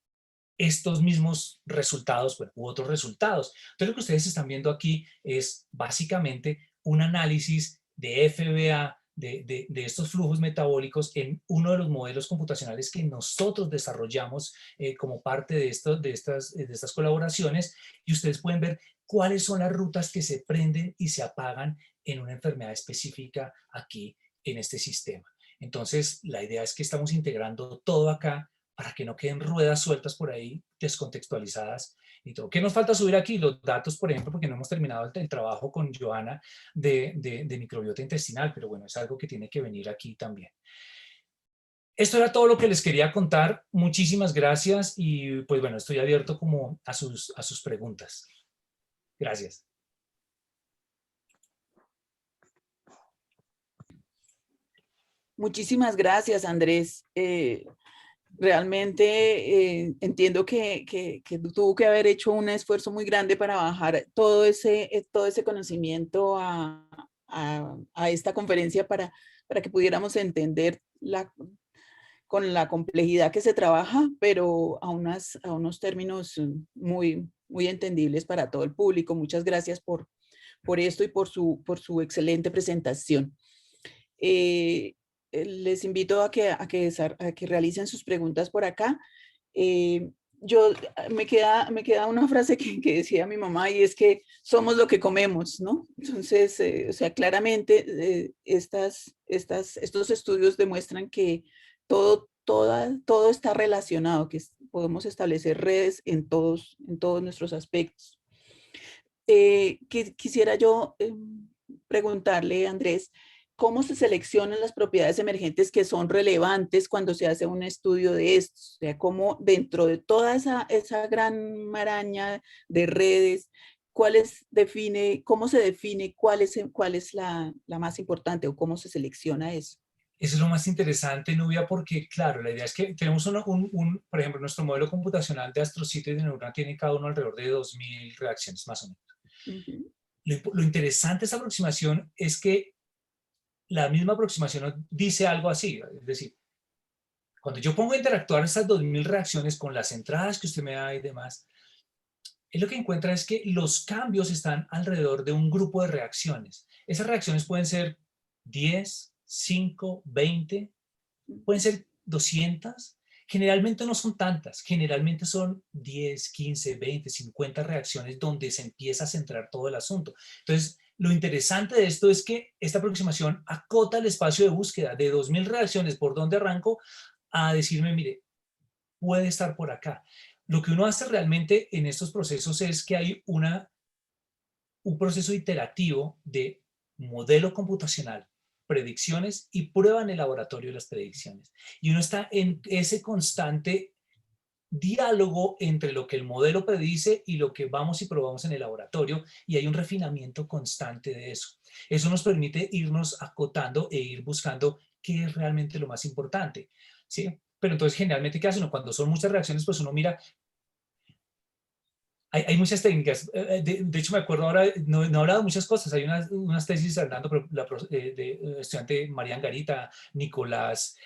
estos mismos resultados u otros resultados. Entonces, lo que ustedes están viendo aquí es básicamente un análisis de FBA, de estos flujos metabólicos en uno de los modelos computacionales que nosotros desarrollamos como parte de estas colaboraciones, y ustedes pueden ver cuáles son las rutas que se prenden y se apagan en una enfermedad específica aquí en este sistema. Entonces, la idea es que estamos integrando todo acá para que no queden ruedas sueltas por ahí, descontextualizadas y todo. ¿Qué nos falta subir aquí? Los datos, por ejemplo, porque no hemos terminado el trabajo con Joana de microbiota intestinal, pero bueno, es algo que tiene que venir aquí también. Esto era todo lo que les quería contar. Muchísimas gracias y pues bueno, estoy abierto como a sus preguntas. Gracias. Muchísimas gracias, Andrés. Realmente entiendo que tuvo que haber hecho un esfuerzo muy grande para bajar todo ese conocimiento a esta conferencia para que pudiéramos entender con la complejidad que se trabaja, pero a unos términos muy entendibles para todo el público. Muchas gracias por esto y por su excelente presentación. Les invito a que realicen sus preguntas por acá. Me queda una frase que decía mi mamá, y es que somos lo que comemos, ¿no? Entonces, o sea, claramente estos estudios demuestran que todo está relacionado, que podemos establecer redes en todos nuestros aspectos. Quisiera yo preguntarle, Andrés, ¿cómo se seleccionan las propiedades emergentes que son relevantes cuando se hace un estudio de estos? O sea, cómo dentro de toda esa gran maraña de redes, cómo se define cuál es la más importante o cómo se selecciona eso? Eso es lo más interesante, Nubia, porque claro, la idea es que tenemos por ejemplo, nuestro modelo computacional de astrocitos y de neurona tiene cada uno alrededor de 2000 reacciones, más o menos. Ujú. Lo interesante de esta aproximación es que la misma aproximación nos dice algo así, es decir, cuando yo pongo a interactuar estas 2000 reacciones con las entradas que usted me da y demás, él lo que encuentra es que los cambios están alrededor de un grupo de reacciones. Esas reacciones pueden ser 10, 5, 20, pueden ser 200. Generalmente no son tantas, generalmente son 10, 15, 20, 50 reacciones donde se empieza a centrar todo el asunto. Entonces, lo interesante de esto es que esta aproximación acota el espacio de búsqueda de 2000 reacciones por donde arranco a decirme, mire, puede estar por acá. Lo que uno hace realmente en estos procesos es que hay un proceso iterativo de modelo computacional, predicciones y prueba en el laboratorio de las predicciones. Y uno está en ese constante diálogo entre lo que el modelo predice y lo que vamos y probamos en el laboratorio, y hay un refinamiento constante de eso. Eso nos permite irnos acotando e ir buscando qué es realmente lo más importante, ¿sí? Pero entonces generalmente, ¿qué hace uno? Cuando son muchas reacciones, pues uno mira, hay muchas técnicas. De hecho, me acuerdo ahora, no he hablado de muchas cosas. Hay unas tesis hablando de estudiante María Angarita, Nicolás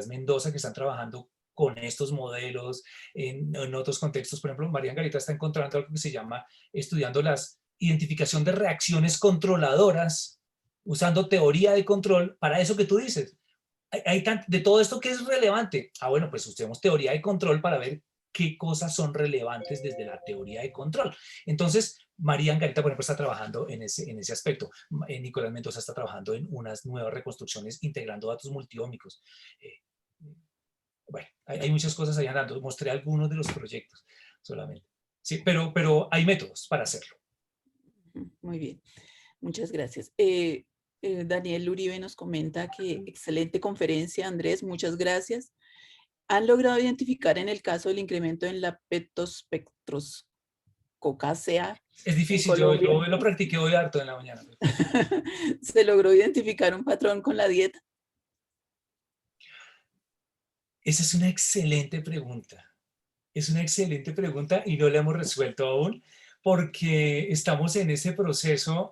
Mendoza, que están trabajando con estos modelos en otros contextos. Por ejemplo, María Angarita está encontrando algo que se llama estudiando la identificación de reacciones controladoras usando teoría de control para eso que tú dices. De todo esto que es relevante. Bueno, pues usemos teoría de control para ver qué cosas son relevantes desde la teoría de control. Entonces, María Angarita, por ejemplo, está trabajando en ese aspecto. Nicolás Mendoza está trabajando en unas nuevas reconstrucciones integrando datos multiómicos. Eh, bueno, hay muchas cosas ahí andando. Mostré algunos de los proyectos solamente. Sí, pero hay métodos para hacerlo. Muy bien, muchas gracias. Daniel Uribe nos comenta que excelente conferencia, Andrés, muchas gracias. ¿Han logrado identificar en el caso del incremento en la petospectroscopia Es en difícil, yo Colombia? lo practiqué hoy harto en la mañana. ¿Se logró identificar un patrón con la dieta? Esa es una excelente pregunta. Es una excelente pregunta y no la hemos resuelto aún porque estamos en ese proceso.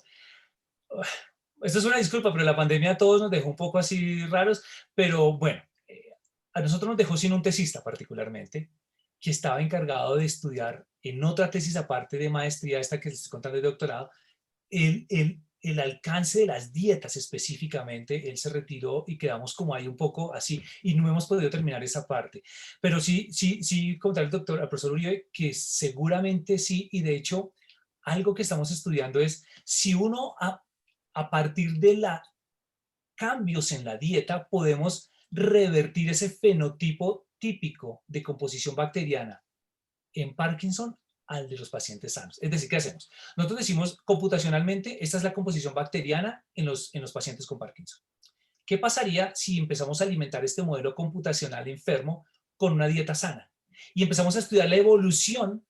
Esto es una disculpa, pero la pandemia a todos nos dejó un poco así raros, pero bueno, a nosotros nos dejó sin un tesista particularmente, que estaba encargado de estudiar en otra tesis aparte de maestría, esta que les estoy contando de doctorado, el alcance de las dietas específicamente. Él se retiró y quedamos como ahí un poco así y no hemos podido terminar esa parte. Pero sí, como tal al profesor Uribe, que seguramente sí, y de hecho algo que estamos estudiando es si uno a partir de la cambios en la dieta podemos revertir ese fenotipo típico de composición bacteriana en Parkinson al de los pacientes sanos. Es decir, ¿qué hacemos? Nosotros decimos computacionalmente, esta es la composición bacteriana en los pacientes con Parkinson. ¿Qué pasaría si empezamos a alimentar este modelo computacional enfermo con una dieta sana? Y empezamos a estudiar la evolución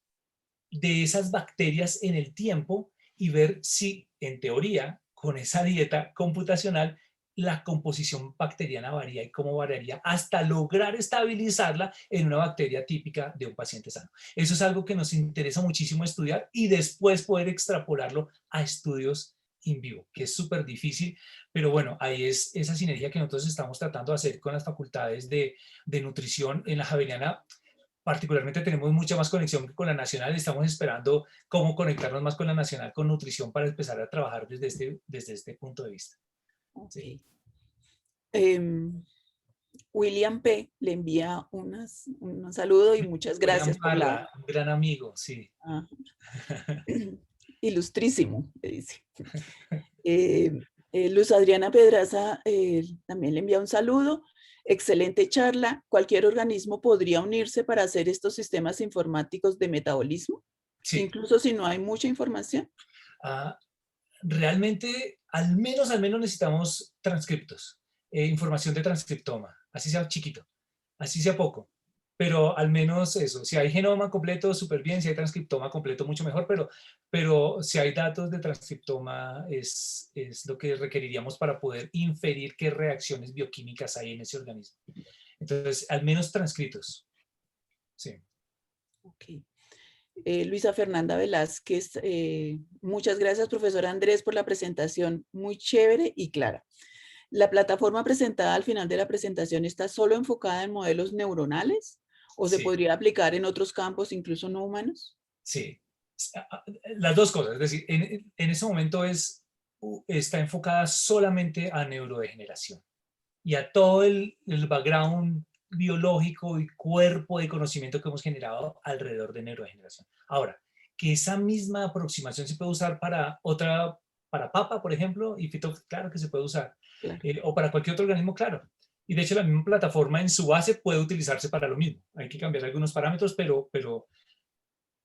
de esas bacterias en el tiempo y ver si, en teoría, con esa dieta computacional, la composición bacteriana varía y cómo variaría hasta lograr estabilizarla en una bacteria típica de un paciente sano. Eso es algo que nos interesa muchísimo estudiar y después poder extrapolarlo a estudios in vivo, que es súper difícil, pero bueno, ahí es esa sinergia que nosotros estamos tratando de hacer con las facultades de nutrición en la Javeriana. Particularmente tenemos mucha más conexión que con la nacional. Estamos esperando cómo conectarnos más con la nacional con nutrición para empezar a trabajar desde este punto de vista. Sí. Okay. William P. le envía un saludo y muchas William gracias por la... Parra, un gran amigo, sí. Ah, ilustrísimo, le dice. Eh, Luz Adriana Pedraza también le envía un saludo. Excelente charla. ¿Cualquier organismo podría unirse para hacer estos sistemas informáticos de metabolismo? Sí. Incluso si no hay mucha información. Realmente, al menos necesitamos transcriptos, información de transcriptoma, así sea chiquito, así sea poco. pero al menos eso, si hay genoma completo, súper bien, si hay transcriptoma completo, mucho mejor, pero si hay datos de transcriptoma es lo que requeriríamos para poder inferir qué reacciones bioquímicas hay en ese organismo. Entonces, al menos transcritos. Sí. Ok. Luisa Fernanda Velázquez, muchas gracias, profesor Andrés, por la presentación muy chévere y clara. ¿La plataforma presentada al final de la presentación está solo enfocada en modelos neuronales o se Sí, podría aplicar en otros campos, incluso no humanos? sí. Las dos cosas, es decir, en ese momento está enfocada solamente a neurodegeneración y a todo el background biológico y cuerpo de conocimiento que hemos generado alrededor de neurodegeneración. Ahora, que esa misma aproximación se puede usar para papa, por ejemplo, y claro que se puede usar, Claro. o para cualquier otro organismo, claro. Y de hecho la misma plataforma en su base puede utilizarse para lo mismo. Hay que cambiar algunos parámetros, pero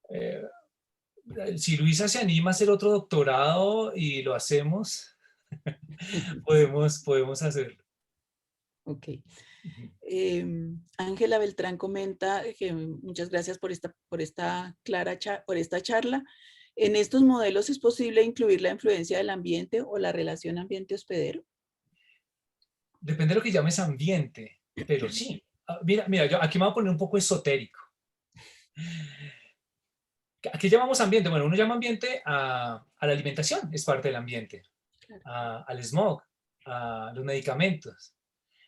eh, si Luisa se anima a hacer otro doctorado y lo hacemos, podemos hacerlo. Ok. Ángela Beltrán comenta que muchas gracias por esta por esta charla. ¿En estos modelos es posible incluir la influencia del ambiente o la relación ambiente-hospedero? Depende de lo que llames ambiente, pero sí. Mira, yo aquí me voy a poner un poco esotérico. ¿A qué llamamos ambiente? Bueno, uno llama ambiente a la alimentación, es parte del ambiente, Claro. al smog, a los medicamentos.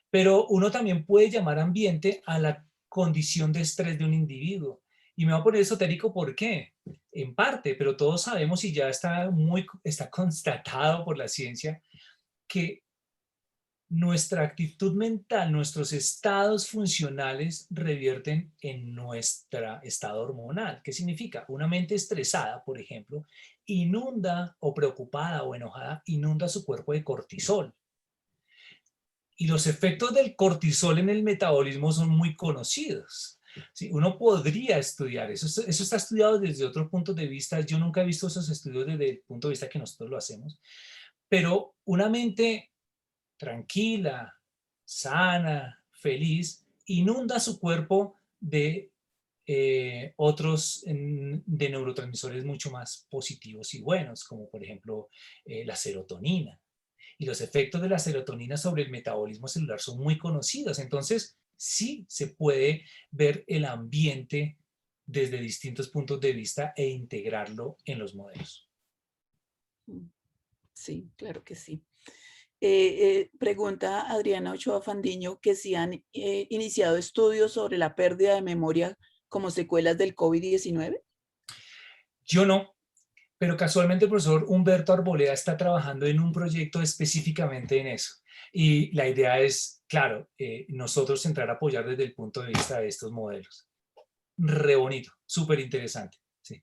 Pero uno también puede llamar ambiente a la condición de estrés de un individuo. Y me voy a poner esotérico, ¿por qué? En parte, pero todos sabemos y ya está constatado por la ciencia que nuestra actitud mental, nuestros estados funcionales revierten en nuestro estado hormonal. ¿Qué significa? Una mente estresada, por ejemplo, inunda o preocupada o enojada, inunda su cuerpo de cortisol. Y los efectos del cortisol en el metabolismo son muy conocidos. ¿Sí? Uno podría estudiar eso. Eso está estudiado desde otro punto de vista. Yo nunca he visto esos estudios desde el punto de vista que nosotros lo hacemos. Pero una mente tranquila, sana, feliz, inunda su cuerpo de de neurotransmisores mucho más positivos y buenos, como por ejemplo la serotonina. Y los efectos de la serotonina sobre el metabolismo celular son muy conocidos. Entonces, sí se puede ver el ambiente desde distintos puntos de vista e integrarlo en los modelos. Sí, claro que sí. Pregunta Adriana Ochoa Fandiño que si han iniciado estudios sobre la pérdida de memoria como secuelas del COVID-19. Yo no, pero casualmente el profesor Humberto Arboleda está trabajando en un proyecto específicamente en eso. Y la idea es, claro, nosotros entrar a apoyar desde el punto de vista de estos modelos. Re bonito, súper interesante. Sí.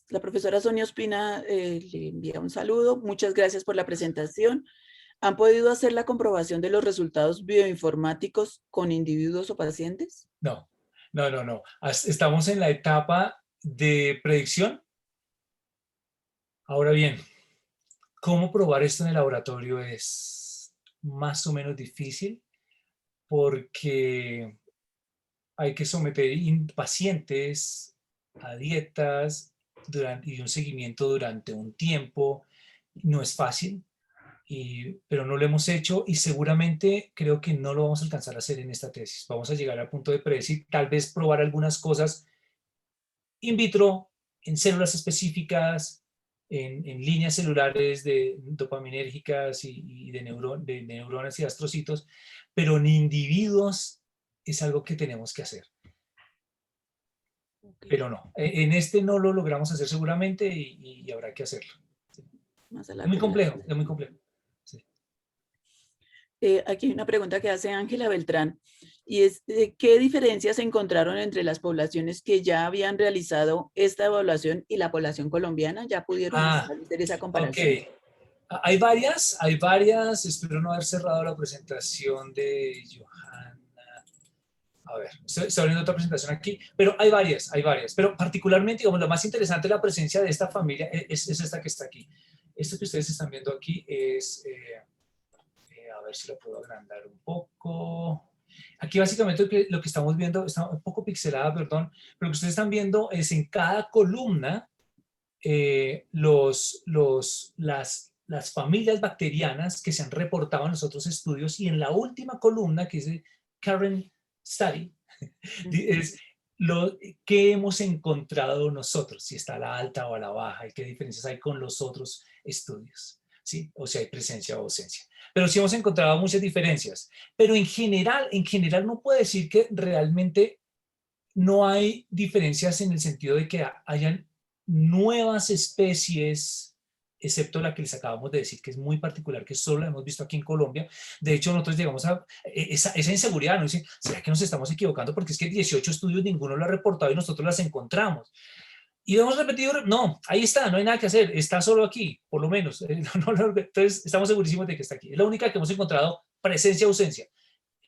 La profesora Sonia Ospina le envía un saludo. Muchas gracias por la presentación. ¿Han podido hacer la comprobación de los resultados bioinformáticos con individuos o pacientes? No, no, no, no. Estamos en la etapa de predicción. Ahora bien, ¿cómo probar esto en el laboratorio? Es más o menos difícil porque hay que someter pacientes a dietas y un seguimiento durante un tiempo. No es fácil, pero no lo hemos hecho y seguramente creo que no lo vamos a alcanzar a hacer en esta tesis. Vamos a llegar al punto de predecir, tal vez probar algunas cosas in vitro, en células específicas, en líneas celulares dopaminérgicas y de neuronas y astrocitos, pero en individuos es algo que tenemos que hacer. Okay. Pero no, en este no lo logramos hacer seguramente y habrá que hacerlo. Sí. Más Es muy complejo, es muy complejo. Sí. Aquí hay una pregunta que hace Ángela Beltrán y es ¿qué diferencias se encontraron entre las poblaciones que ya habían realizado esta evaluación y la población colombiana? ¿Ya pudieron hacer esa Ok. comparación? Hay varias, espero no haber cerrado la presentación de Johanna. A ver, estoy abriendo otra presentación aquí, pero hay varias, pero particularmente, digamos, lo más interesante de la presencia de esta familia es esta que está aquí. Esto que ustedes están viendo aquí es, a ver si lo puedo agrandar un poco. Aquí básicamente lo que estamos viendo, está un poco pixelada, perdón, pero lo que ustedes están viendo es en cada columna las familias bacterianas que se han reportado en los otros estudios, y en la última columna, que dice Current Study, es lo que hemos encontrado nosotros, si está a la alta o a la baja, y qué diferencias hay con los otros estudios, ¿sí? O si hay presencia o ausencia. Pero sí hemos encontrado muchas diferencias. Pero en general no puedo decir que realmente no hay diferencias en el sentido de que hayan nuevas especies, excepto la que les acabamos de decir, que es muy particular, que solo la hemos visto aquí en Colombia. De hecho, nosotros llegamos a esa inseguridad, ¿no? Dicen, ¿será que nos estamos equivocando? Porque es que 18 estudios ninguno lo ha reportado y nosotros las encontramos. Y lo hemos repetido, no, ahí está, no hay nada que hacer, está solo aquí, por lo menos. Entonces, estamos segurísimos de que está aquí. Es la única que hemos encontrado presencia-ausencia.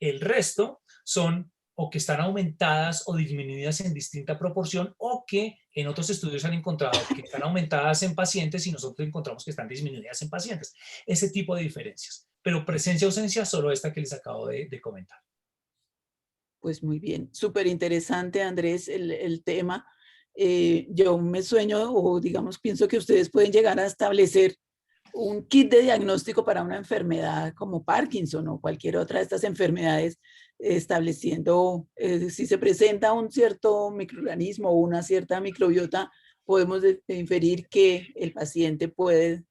El resto son o que están aumentadas o disminuidas en distinta proporción, o que en otros estudios han encontrado que están aumentadas en pacientes y nosotros encontramos que están disminuidas en pacientes. Ese tipo de diferencias. Pero presencia-ausencia, solo esta que les acabo de comentar. Pues muy bien, súper interesante, Andrés, el tema. Yo me sueño, o digamos, pienso que ustedes pueden llegar a establecer un kit de diagnóstico para una enfermedad como Parkinson o cualquier otra de estas enfermedades, estableciendo, si se presenta un cierto microorganismo o una cierta microbiota, podemos inferir que el paciente puede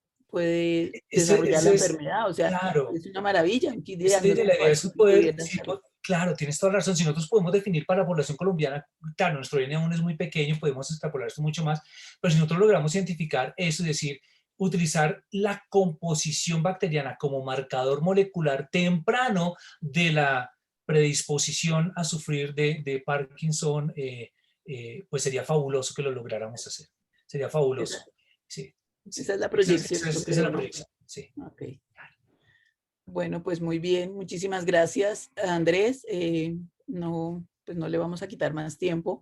desarrollar la enfermedad. O sea, claro, es una maravilla, un kit de esa es la diagnóstico idea, es poder, pudiera sí, hacerlo. claro, tienes toda la razón. Si nosotros podemos definir para la población colombiana, claro, nuestro DNA aún es muy pequeño, podemos extrapolar esto mucho más, pero si nosotros logramos identificar eso, es decir, utilizar la composición bacteriana como marcador molecular temprano de la predisposición a sufrir de Parkinson, pues sería fabuloso que lo lográramos hacer. Sería fabuloso. Esa, Sí, sí. esa es la Esa proyección, yo es la creo, ¿no? proyección, sí. Ok. Bueno, pues muy bien, muchísimas gracias, Andrés. No, pues no le vamos a quitar más tiempo.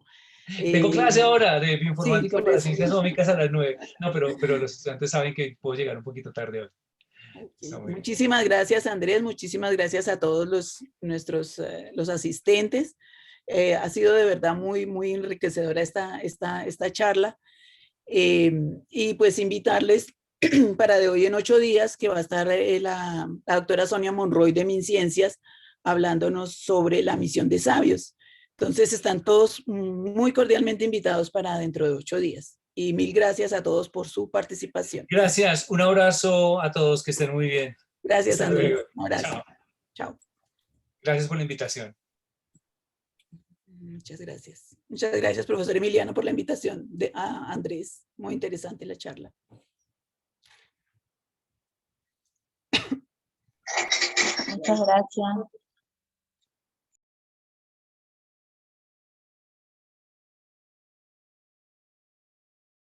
Tengo clase ahora de Sí, bioinformática por para eso. ciencias ómicas a las 9. No, pero los estudiantes saben que puedo llegar un poquito tarde hoy. Está Okay. muy bien. Muchísimas gracias, Andrés. Muchísimas gracias a todos nuestros los asistentes. Ha sido de verdad muy enriquecedora esta charla. Y pues invitarles para de hoy en 8 días, que va a estar la doctora Sonia Monroy de MinCiencias hablándonos sobre la misión de sabios. Entonces están todos muy cordialmente invitados para dentro de 8 días. Y mil gracias a todos por su participación. Gracias. Un abrazo a todos. Que estén muy bien. Gracias, Hasta luego. Andrés. Un abrazo. Chao. Chao. Gracias por la invitación. Muchas gracias. Muchas gracias, profesor Emiliano, por la invitación a Andrés. Muy interesante la charla. Muchas gracias.